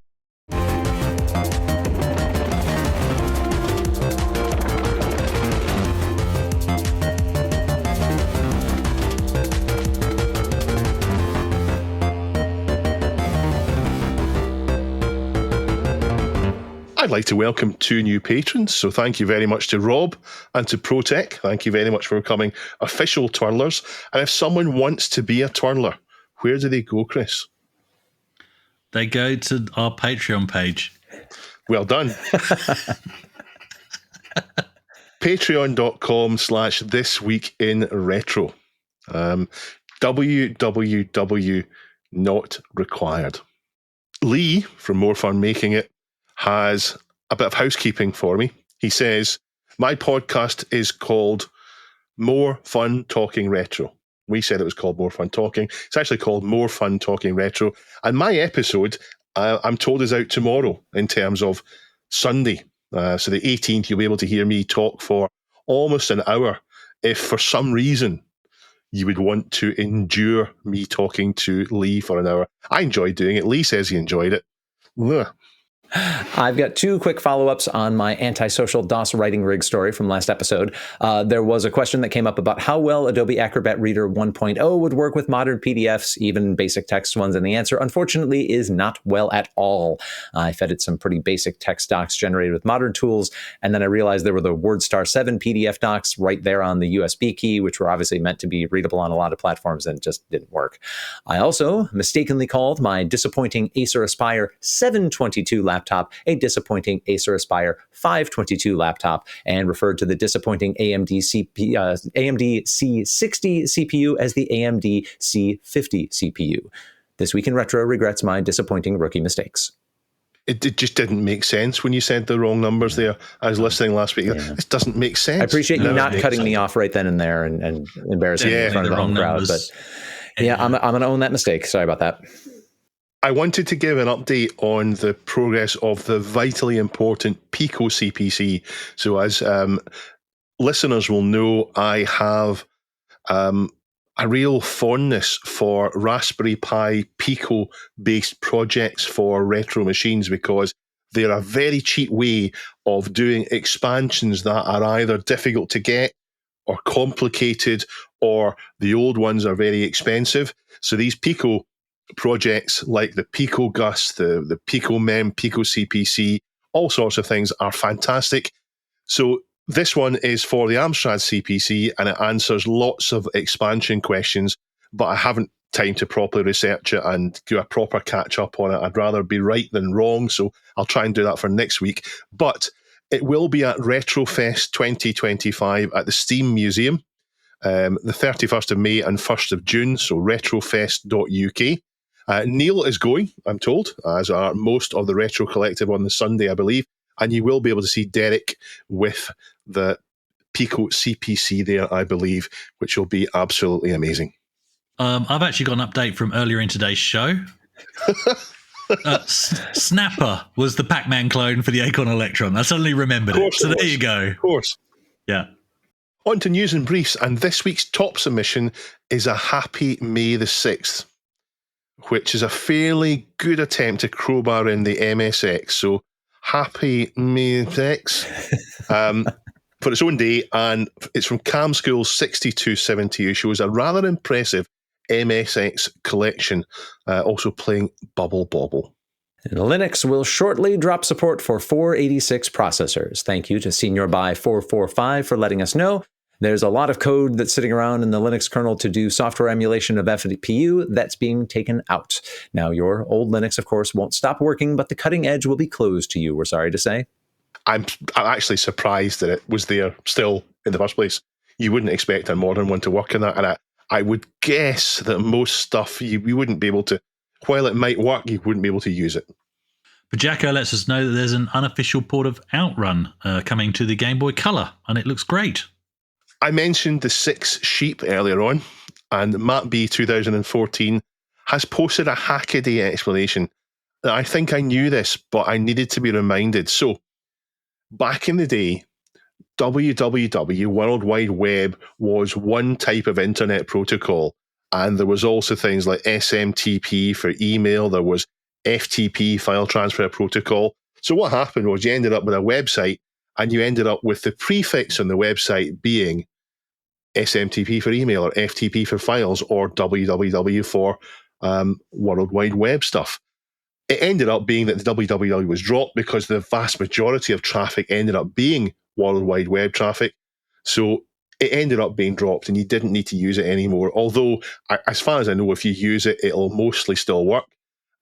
S6: I'd like to welcome 2 new patrons, so thank you very much to Rob and to ProTech. Thank you very much for becoming official twirlers. And if someone wants to be a twirler, where do they go, Chris?
S1: They go to our Patreon page.
S6: Well done. Patreon.com/thisweekinretro. www not required. Lee from More Fun Making It has a bit of housekeeping for me. He says, my podcast is called More Fun Talking Retro. We said it was called More Fun Talking. It's actually called More Fun Talking Retro. And my episode, I'm told, is out tomorrow in terms of Sunday. So the 18th, you'll be able to hear me talk for almost an hour. If for some reason you would want to endure me talking to Lee for an hour. I enjoyed doing it. Lee says he enjoyed it. Ugh.
S7: I've got 2 quick follow-ups on my antisocial DOS writing rig story from last episode. There was a question that came up about how well Adobe Acrobat Reader 1.0 would work with modern PDFs, even basic text ones, and the answer, unfortunately, is not well at all. I fed it some pretty basic text docs generated with modern tools, and then I realized there were the WordStar 7 PDF docs right there on the USB key, which were obviously meant to be readable on a lot of platforms, and just didn't work. I also mistakenly called my disappointing Acer Aspire 722 laptop a disappointing Acer Aspire 522 laptop, and referred to the disappointing AMD C60 CPU as the AMD C50 CPU. This Week in Retro regrets my disappointing rookie mistakes.
S6: It just didn't make sense when you said the wrong numbers there. I was listening last week. Yeah. This doesn't make sense.
S7: I appreciate you not cutting me off right then and there and embarrassing me in front of the home crowd. But yeah, I'm going to own that mistake. Sorry about that.
S6: I wanted to give an update on the progress of the vitally important Pico CPC. So as listeners will know, I have a real fondness for Raspberry Pi Pico-based projects for retro machines because they're a very cheap way of doing expansions that are either difficult to get or complicated, or the old ones are very expensive. So these Pico projects like the Pico Gus, the Pico Mem, Pico CPC, all sorts of things are fantastic. So this one is for the Amstrad CPC, and it answers lots of expansion questions, but I haven't time to properly research it and do a proper catch up on it. I'd rather be right than wrong, so I'll try and do that for next week. But it will be at RetroFest 2025 at the Steam Museum, the 31st of May and 1st of June, so retrofest.uk. Neil is going, I'm told, as are most of the Retro Collective on the Sunday, I believe, and you will be able to see Derek with the Pico CPC there, I believe, which will be absolutely amazing.
S1: I've actually got an update from earlier in today's show. Snapper was the Pac-Man clone for the Acorn Electron. I suddenly remembered it. So there you go.
S6: Of course.
S1: Yeah.
S6: On to news and briefs, and this week's top submission is a Happy May the 6th, which is a fairly good attempt to crowbar in the MSX. So Happy May the 6th. For its own day, and it's from Cam School's 6270. It shows a rather impressive MSX collection, also playing Bubble Bobble.
S7: And Linux will shortly drop support for 486 processors. Thank you to SeniorBuy445 for letting us know. There's a lot of code that's sitting around in the Linux kernel to do software emulation of FPU that's being taken out. Now, your old Linux, of course, won't stop working, but the cutting edge will be closed to you, we're sorry to say.
S6: I'm actually surprised that it was there still in the first place. You wouldn't expect a modern one to work in that, and I would guess that most stuff you wouldn't be able to, while it might work, you wouldn't be able to use it.
S1: But Jacko lets us know that there's an unofficial port of Outrun coming to the Game Boy Color, and it looks great.
S6: I mentioned the 6 sheep earlier on, and Matt B 2014 has posted a Hackaday explanation. I think I knew this, but I needed to be reminded. So, back in the day, WWW, World Wide Web, was one type of internet protocol. And there was also things like SMTP for email. There was FTP, file transfer protocol. So what happened was you ended up with a website, and you ended up with the prefix on the website being SMTP for email, or FTP for files, or WWW for World Wide Web stuff. It ended up being that the WWW was dropped because the vast majority of traffic ended up being World Wide Web traffic. So it ended up being dropped, and you didn't need to use it anymore. Although, as far as I know, if you use it, it'll mostly still work.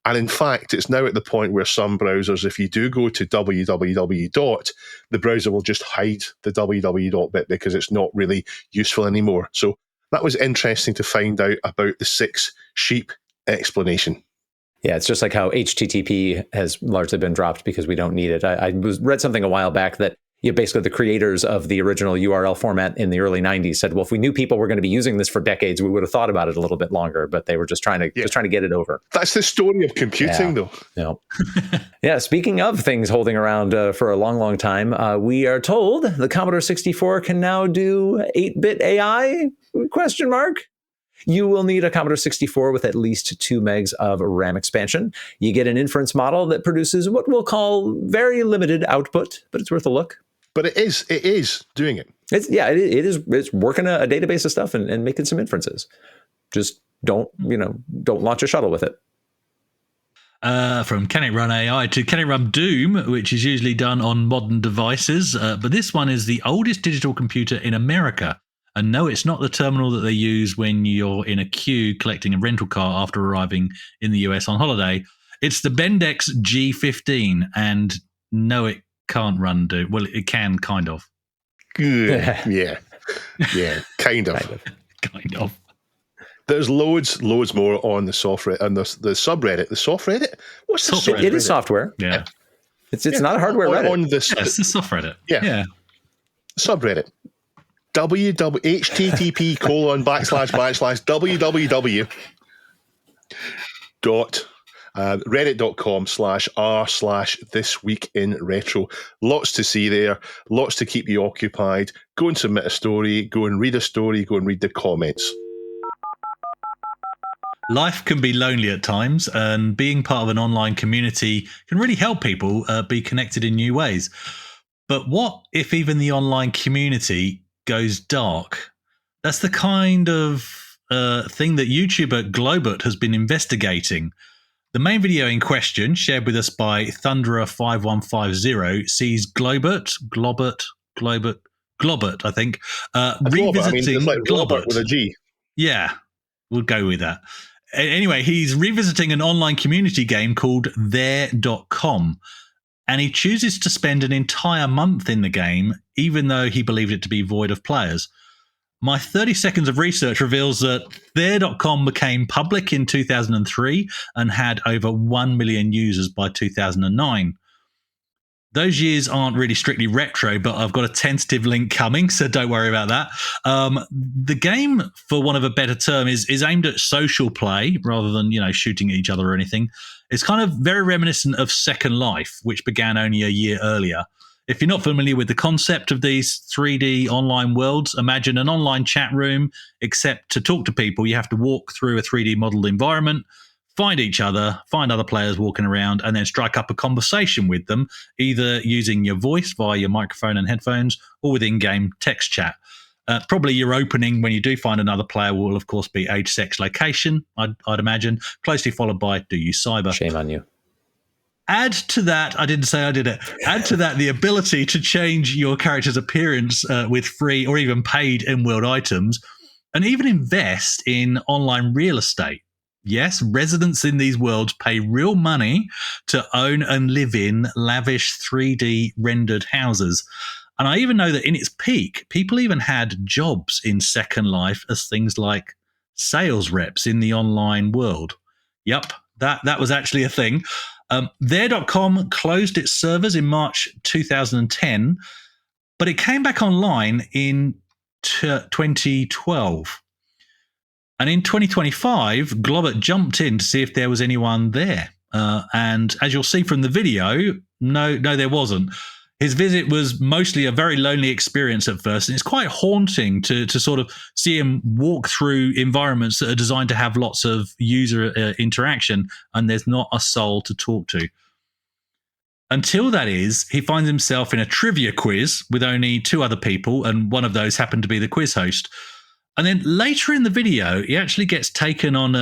S6: And in fact, it's now at the point where some browsers, if you do go to www. The browser will just hide the www. bit because it's not really useful anymore. So that was interesting to find out about the 6 sheep explanation.
S7: Yeah, it's just like how HTTP has largely been dropped because we don't need it. I read something a while back that basically the creators of the original URL format in the early 90s said, well, if we knew people were going to be using this for decades, we would have thought about it a little bit longer, but they were just trying to get it over.
S6: That's the story of computing, though.
S7: Yeah. Yeah, speaking of things holding around for a long, long time, we are told the Commodore 64 can now do 8-bit AI? ? You will need a Commodore 64 with at least 2 megs of RAM expansion. You get an inference model that produces what we'll call very limited output, but it's worth a look.
S6: But it is doing it.
S7: It's working a database of stuff and making some inferences. Just don't launch a shuttle with it.
S1: From Can It Run AI to Can It Run Doom, which is usually done on modern devices. But this one is the oldest digital computer in America. And no, it's not the terminal that they use when you're in a queue collecting a rental car after arriving in the US on holiday. It's the Bendix G15. And no, it can't run Doom. Well, it can, kind of.
S6: Yeah, kind of.
S1: Kind of.
S6: There's loads more on the software and the subreddit. The softreddit? What's the subreddit?
S7: It is software.
S1: Yeah.
S7: It's not a hardware Reddit.
S1: It's the softreddit.
S6: Yeah. Subreddit. http://www.reddit.com/r/thisweekinretro. Lots to see there, lots to keep you occupied. Go and submit a story, go and read a story, go and read the comments.
S1: Life can be lonely at times, and being part of an online community can really help people be connected in new ways. But what if even the online community goes dark. That's the kind of thing that YouTuber Globert has been investigating. The main video in question, shared with us by Thunderer5150, sees Globert, I think, revisiting
S6: it's like
S1: Globert
S6: Robert with a G.
S1: Yeah, we'll go with that. Anyway, he's revisiting an online community game called There.com, and he chooses to spend an entire month in the game, even though he believed it to be void of players. My 30 seconds of research reveals that There.com became public in 2003 and had over 1 million users by 2009. Those years aren't really strictly retro, but I've got a tentative link coming, so don't worry about that. The game, for want of a better term, is aimed at social play rather than, shooting at each other or anything. It's kind of very reminiscent of Second Life, which began only a year earlier. If you're not familiar with the concept of these 3D online worlds, imagine an online chat room, except to talk to people, you have to walk through a 3D modeled environment, find each other, find other players walking around, and then strike up a conversation with them, either using your voice via your microphone and headphones or with in-game text chat. Probably your opening when you do find another player will, of course, be age, sex, location, I'd imagine, closely followed by do you cyber.
S7: Shame on you.
S1: Add to that, I didn't say I did it. Add to that the ability to change your character's appearance with free or even paid in-world items, and even invest in online real estate. Yes, residents in these worlds pay real money to own and live in lavish 3D rendered houses. And I even know that in its peak, people even had jobs in Second Life as things like sales reps in the online world. Yep, that was actually a thing. There.com closed its servers in March 2010, but it came back online in 2012. And in 2025, Globert jumped in to see if there was anyone there. And as you'll see from the video, no, there wasn't. His visit was mostly a very lonely experience at first, and it's quite haunting to sort of see him walk through environments that are designed to have lots of user interaction, and there's not a soul to talk to. Until that is, he finds himself in a trivia quiz with only 2 other people, and one of those happened to be the quiz host. And then later in the video, he actually gets taken on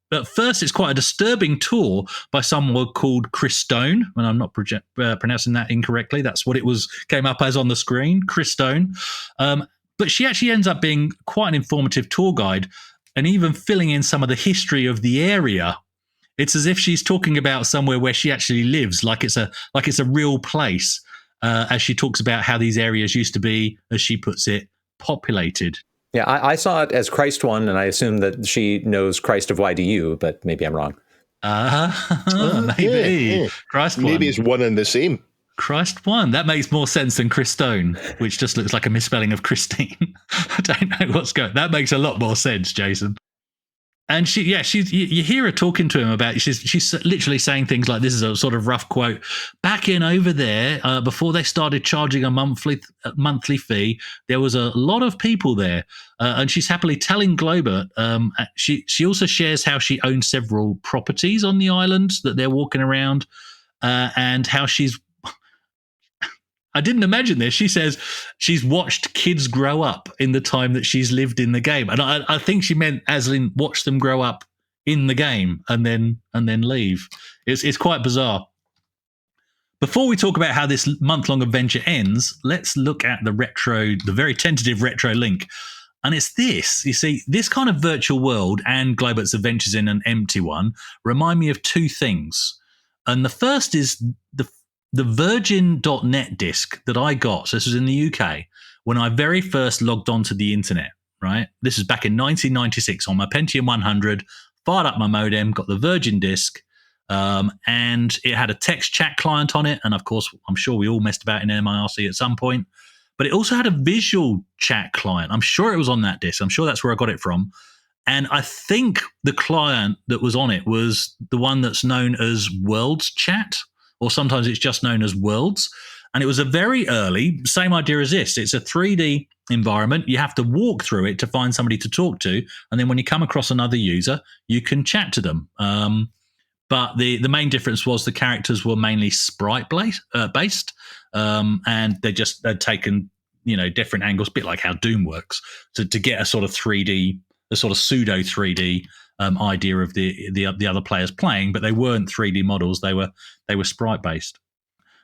S1: at first, it's quite a disturbing tour by someone called Chris Stone, and I'm not pronouncing that incorrectly. That's what it came up as on the screen, Chris Stone. But she actually ends up being quite an informative tour guide and even filling in some of the history of the area. It's as if she's talking about somewhere where she actually lives, like it's a real place, as she talks about how these areas used to be, as she puts it, populated.
S7: Yeah, I saw it as Christ one, and I assume that she knows Christ of YDU, but maybe I'm wrong.
S1: Maybe.
S6: Yeah.
S1: Christ one.
S6: Maybe it's one and the same.
S1: Christ one. That makes more sense than Chris Stone, which just looks like a misspelling of Christine. I don't know what's going on. That makes a lot more sense, Jason. And you hear her talking to him about, she's literally saying things like, this is a sort of rough quote, back in over there, before they started charging a monthly fee, there was a lot of people there. And she's happily telling Globert, she also shares how she owns several properties on the island that they're walking around, and how I didn't imagine this. She says she's watched kids grow up in the time that she's lived in the game. And I think she meant as in watch them grow up in the game and then leave. It's quite bizarre. Before we talk about how this month-long adventure ends, let's look at the very tentative retro link. And it's this. You see, this kind of virtual world and Globert's adventures in an empty one remind me of 2 things. And the first is the Virgin.net disc that I got. So this was in the UK when I very first logged onto the internet, right? This is back in 1996 on my Pentium 100, fired up my modem, got the Virgin disc, and it had a text chat client on it. And of course, I'm sure we all messed about in MIRC at some point, but it also had a visual chat client. I'm sure it was on that disc. I'm sure that's where I got it from. And I think the client that was on it was the one that's known as Worlds Chat, or sometimes it's just known as Worlds. And it was a very early, same idea as this. It's a 3D environment. You have to walk through it to find somebody to talk to. And then when you come across another user, you can chat to them. But the main difference was the characters were mainly sprite based. And they'd taken different angles, a bit like how Doom works, to get a sort of 3D, a sort of pseudo 3D idea of the other players playing, but they weren't 3D models; they were sprite based.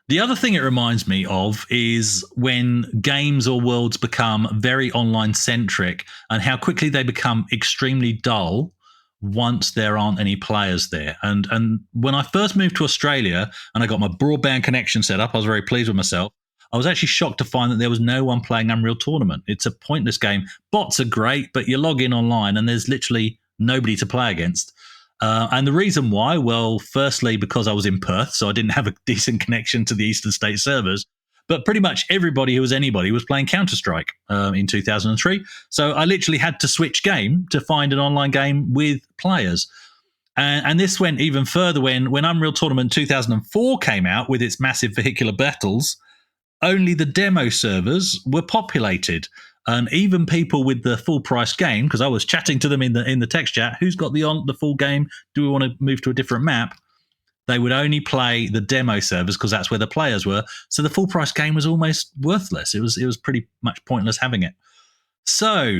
S1: The other thing it reminds me of is when games or worlds become very online centric, and how quickly they become extremely dull once there aren't any players there. And when I first moved to Australia and I got my broadband connection set up, I was very pleased with myself. I was actually shocked to find that there was no one playing Unreal Tournament. It's a pointless game. Bots are great, but you log in online and there's literally nobody to play against. And the reason why, well, firstly, because I was in Perth, so I didn't have a decent connection to the Eastern State servers. But pretty much everybody who was anybody was playing Counter-Strike in 2003. So I literally had to switch game to find an online game with players. And this went even further when Unreal Tournament 2004 came out with its massive vehicular battles. Only the demo servers were populated. And even people with the full price game, because I was chatting to them in the text chat, who's got the full game? Do we want to move to a different map? They would only play the demo servers because that's where the players were. So the full price game was almost worthless. It was pretty much pointless having it. So,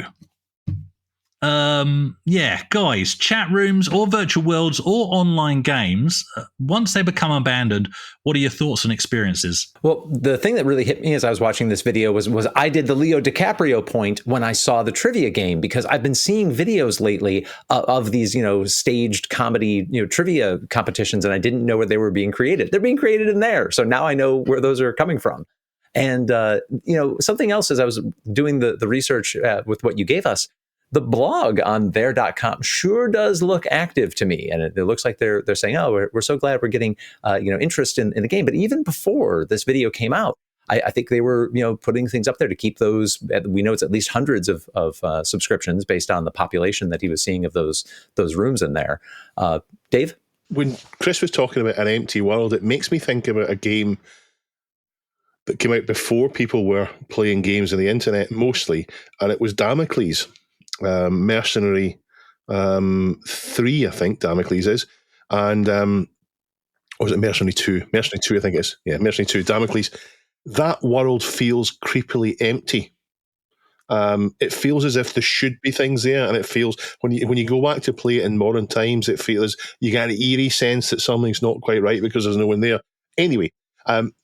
S1: guys, chat rooms or virtual worlds or online games, once they become abandoned, what are your thoughts and experiences?
S7: Well, the thing that really hit me as I was watching this video was I did the Leo DiCaprio point when I saw the trivia game, because I've been seeing videos lately of these, staged comedy, trivia competitions, and I didn't know where they were being created. They're being created in there. So now I know where those are coming from. And, something else as I was doing the research with what you gave us, the blog on there.com sure does look active to me. And it looks like they're saying, oh, we're so glad we're getting, interest in the game. But even before this video came out, I think they were, putting things up there to keep those. We know it's at least hundreds of subscriptions based on the population that he was seeing of those rooms in there. Dave?
S6: When Chris was talking about an empty world, it makes me think about a game that came out before people were playing games on the internet mostly, and it was Damocles. Mercenary 3, I think Damocles is, and or was it Mercenary 2? Mercenary 2, I think it is. Yeah, Mercenary 2, Damocles. That world feels creepily empty. It feels as if there should be things there, and it feels when you go back to play it in modern times, it feels you get an eerie sense that something's not quite right because there's no one there. Anyway,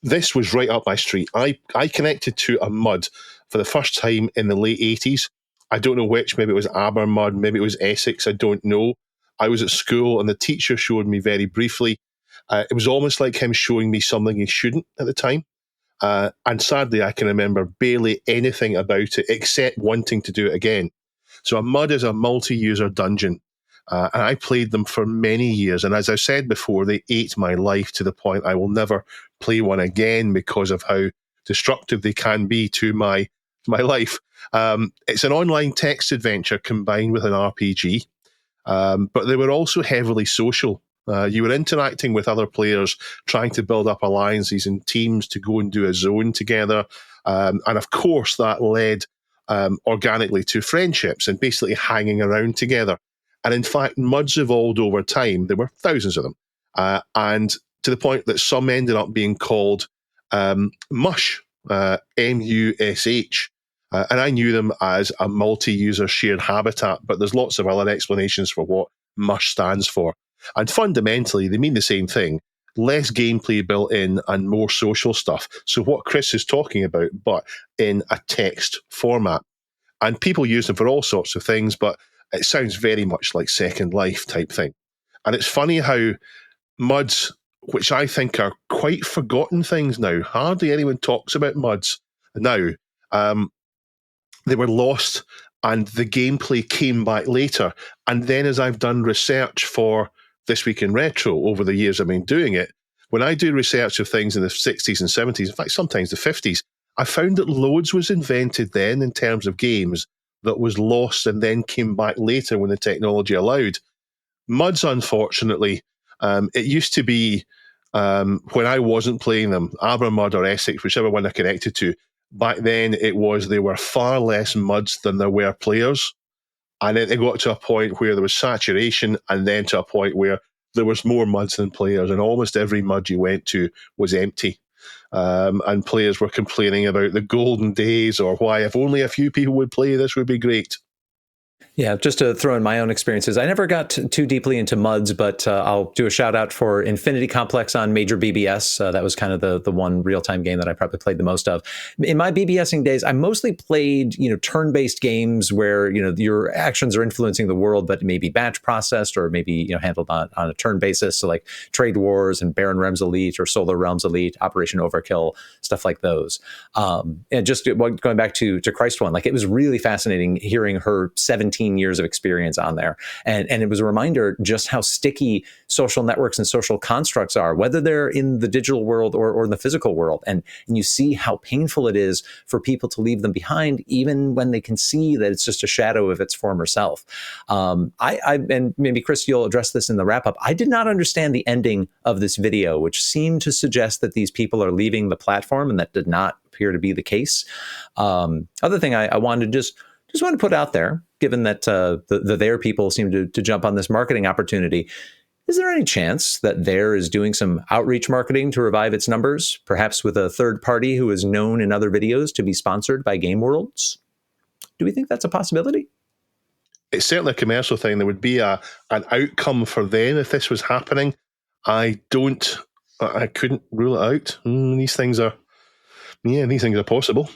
S6: this was right up my street. I connected to a MUD for the first time in the late 80s. I don't know which, maybe it was Abermud, maybe it was Essex, I don't know. I was at school and the teacher showed me very briefly. It was almost like him showing me something he shouldn't at the time. And sadly, I can remember barely anything about it except wanting to do it again. So a MUD is a multi-user dungeon. And I played them for many years. And as I said before, they ate my life to the point I will never play one again because of how destructive they can be to my life. It's an online text adventure combined with an RPG, but they were also heavily social. You were interacting with other players, trying to build up alliances and teams to go and do a zone together. And of course, that led organically to friendships and basically hanging around together. And in fact, MUDs evolved over time. There were thousands of them. And to the point that some ended up being called MUSH, MUSH. And I knew them as a multi-user shared habitat, but there's lots of other explanations for what MUSH stands for. And fundamentally, they mean the same thing. Less gameplay built in and more social stuff. So what Chris is talking about, but in a text format. And people use them for all sorts of things, but it sounds very much like Second Life type thing. And it's funny how MUDs, which I think are quite forgotten things now, hardly anyone talks about MUDs now. They were lost and the gameplay came back later. And then as I've done research for This Week in Retro over the years I've been doing it, when I do research of things in the 60s and 70s, in fact, sometimes the 50s, I found that loads was invented then in terms of games that was lost and then came back later when the technology allowed. MUDs, unfortunately, it used to be when I wasn't playing them, Abermud or Essex, whichever one I connected to, back then there were far less MUDs than there were players. And then it got to a point where there was saturation, and then to a point where there was more MUDs than players, and almost every MUD you went to was empty. and players were complaining about the golden days, or why if only a few people would play, this would be great.
S7: Yeah, just to throw in my own experiences, I never got too deeply into MUDs, but I'll do a shout out for Infinity Complex on Major BBS. That was kind of the one real-time game that I probably played the most of. In my BBSing days, I mostly played, turn-based games where, your actions are influencing the world, but maybe batch processed or maybe, handled on a turn basis. So like Trade Wars and Baron Realms Elite or Solar Realms Elite, Operation Overkill, stuff like those. And just going back to Christ One, like it was really fascinating hearing her 17 years of experience on there. And it was a reminder just how sticky social networks and social constructs are, whether they're in the digital world or in the physical world. And you see how painful it is for people to leave them behind, even when they can see that it's just a shadow of its former self. And maybe Chris, you'll address this in the wrap up. I did not understand the ending of this video, which seemed to suggest that these people are leaving the platform, and that did not appear to be the case. Other thing I wanted to just want to put out there, given that the There people seem to jump on this marketing opportunity, is there any chance that There is doing some outreach marketing to revive its numbers, perhaps with a third party who is known in other videos to be sponsored by Game Worlds? Do we think that's a possibility?
S6: It's certainly a commercial thing. There would be an outcome for them if this was happening. I couldn't rule it out. These things are possible.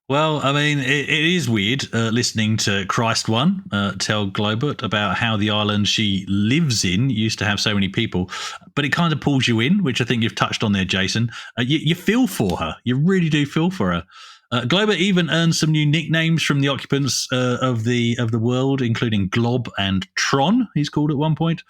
S1: Well, I mean, it is weird listening to Christ One tell Globert about how the island she lives in used to have so many people, but it kind of pulls you in, which I think you've touched on there, Jason. You feel for her. You really do feel for her. Globert even earned some new nicknames from the occupants of the world, including Glob and Tron, he's called at one point.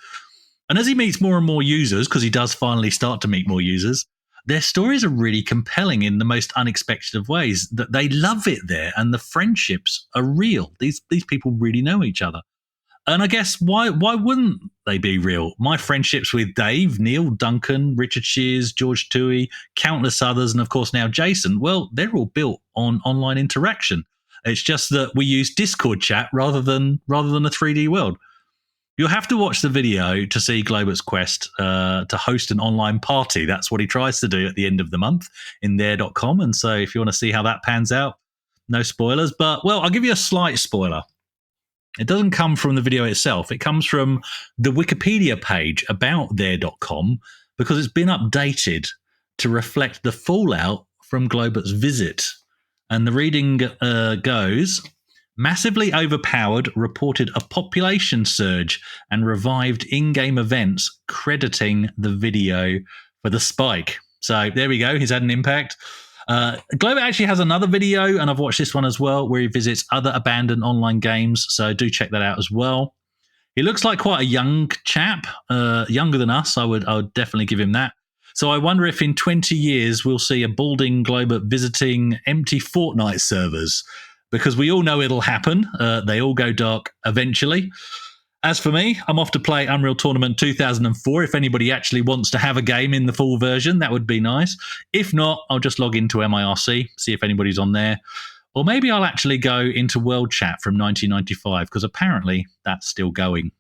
S1: And as he meets more and more users, because he does finally start to meet more users, their stories are really compelling in the most unexpected of ways. That they love it there, and the friendships are real. These people really know each other. And I guess why wouldn't they be real? My friendships with Dave, Neil, Duncan, Richard Shears, George Toohey, countless others, and of course now Jason, well, they're all built on online interaction. It's just that we use Discord chat rather than a 3D world. You'll have to watch the video to see Globert's quest to host an online party. That's what he tries to do at the end of the month in there.com. And so if you want to see how that pans out, no spoilers. But, well, I'll give you a slight spoiler. It doesn't come from the video itself. It comes from the Wikipedia page about there.com because it's been updated to reflect the fallout from Globert's visit. And the reading goes... Massively overpowered reported a population surge and revived in-game events, crediting the video for the spike. So there we go. He's had an impact. Glover actually has another video, and I've watched this one as well, where he visits other abandoned online games. So do check that out as well. He looks like quite a young chap, younger than us. I would definitely give him that. So I wonder if in 20 years we'll see a balding Glober visiting empty Fortnite servers. Because we all know it'll happen. They all go dark eventually. As for me, I'm off to play Unreal Tournament 2004. If anybody actually wants to have a game in the full version, that would be nice. If not, I'll just log into MIRC, see if anybody's on there. Or maybe I'll actually go into World Chat from 1995, because apparently that's still going.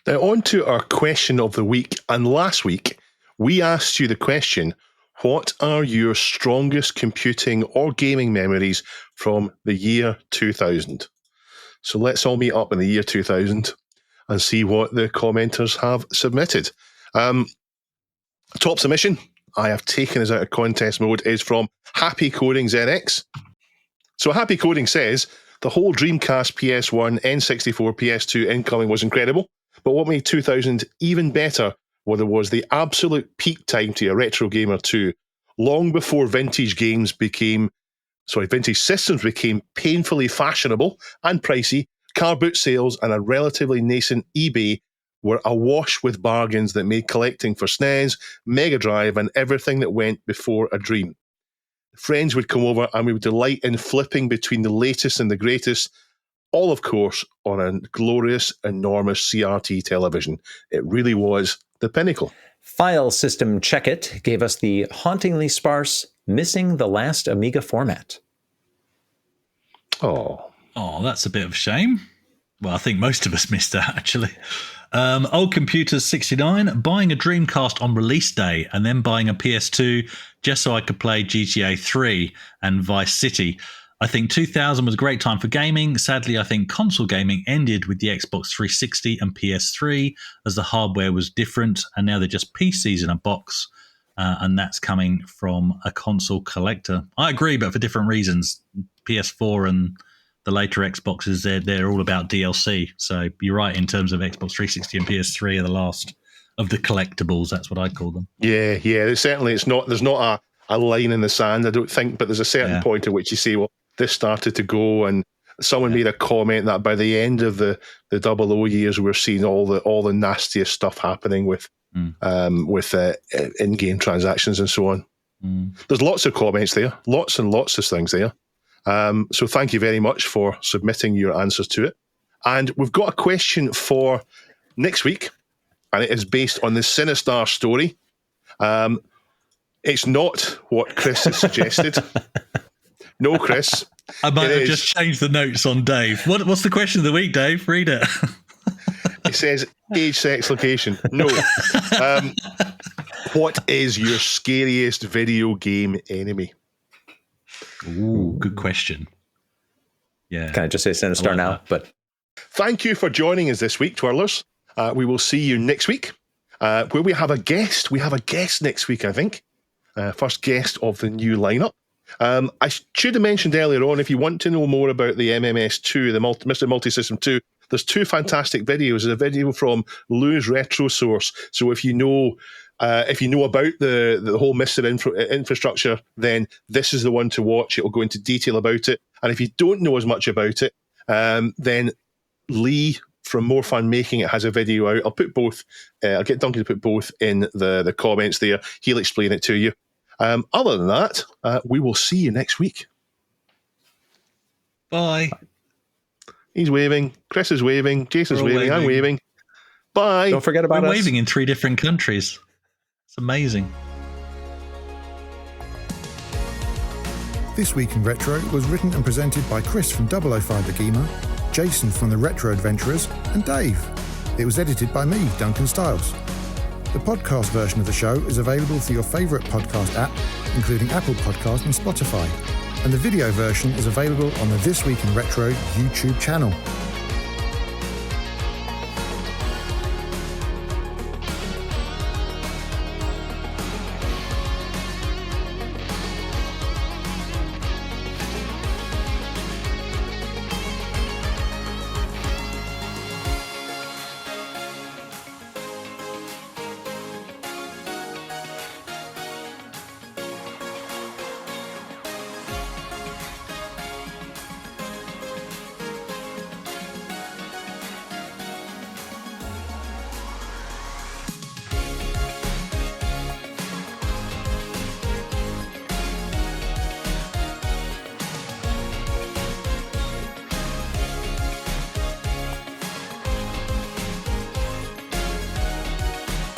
S6: Now, on to our question of the week. And last week, we asked you the question, what are your strongest computing or gaming memories from the year 2000? So let's all meet up in the year 2000 and see what the commenters have submitted. Top submission, I have taken us out of contest mode, is from Happy Coding ZX. So Happy Coding says, the whole Dreamcast, PS1, N64, PS2 incoming was incredible, but what made 2000 even better was the absolute peak time to a retro gamer too. Long before vintage systems became painfully fashionable and pricey, car boot sales and a relatively nascent eBay were awash with bargains that made collecting for SNES, Mega Drive, and everything that went before a dream. Friends would come over and we would delight in flipping between the latest and the greatest, all, of course, on a glorious, enormous CRT television. It really was the pinnacle.
S7: File System Check It gave us the hauntingly sparse Missing the Last Amiga format.
S6: Oh,
S1: that's a bit of a shame. Well, I think most of us missed that, actually. Old Computers 69, buying a Dreamcast on release day and then buying a PS2 just so I could play GTA 3 and Vice City. I think 2000 was a great time for gaming. Sadly, I think console gaming ended with the Xbox 360 and PS3 as the hardware was different, and now they're just PCs in a box, and that's coming from a console collector. I agree, but for different reasons. PS4 and the later Xboxes, they're all about DLC. So you're right in terms of Xbox 360 and PS3 are the last of the collectibles. That's what I call them.
S6: Yeah. Certainly, it's not. There's not a line in the sand, I don't think, but there's a certain point at which you say, well, this started to go, and someone made a comment that by the end of the 00 years, we're seeing all the nastiest stuff happening with in-game transactions and so on. There's lots of comments there, lots and lots of things there. So thank you very much for submitting your answers to it. And we've got a question for next week, and it is based on the Sinistar story. It's not what Chris has suggested. No, Chris.
S1: I might have just changed the notes on Dave. What's the question of the week, Dave? Read it.
S6: It says age, sex, location. No. What is your scariest video game enemy?
S1: Ooh, good question. Yeah.
S7: Can I just say Sinistar now?
S1: That.
S7: But
S6: thank you for joining us this week, Twirlers. We will see you next week, where we have a guest. We have a guest next week, I think. First guest of the new lineup. I should have mentioned earlier on, if you want to know more about the MMS2, the Mr. Multisystem 2, there's two fantastic videos. There's a video from Lou's Retro Source. So if you know about the whole Mr. infrastructure, then this is the one to watch. It will go into detail about it. And if you don't know as much about it, then Lee from More Fun Making It has a video out. I'll put both. I'll get Duncan to put both in the comments there. He'll explain it to you. Other than that, we will see you next week.
S1: Bye.
S6: He's waving. Chris is waving. Jason's waving. I'm waving. Bye.
S7: don't forget about
S1: We're
S7: us.
S1: waving in 3 different countries. It's amazing.
S8: This Week in Retro was written and presented by Chris from 005 AGIMA, Jason from the Retro Adventurers, and Dave. It was edited by me, Duncan Styles. The podcast version of the show is available through your favourite podcast app, including Apple Podcasts and Spotify. And the video version is available on the This Week in Retro YouTube channel.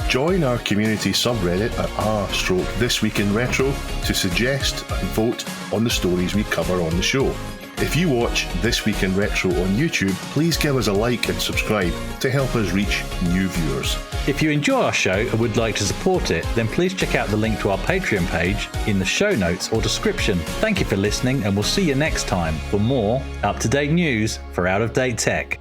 S6: Join our community subreddit at r/This Week in Retro to suggest and vote on the stories we cover on the show. If you watch This Week in Retro on YouTube, please give us a like and subscribe to help us reach new viewers.
S1: If you enjoy our show and would like to support it, then please check out the link to our Patreon page in the show notes or description. Thank you for listening, and we'll see you next time for more up-to-date news for out-of-date tech.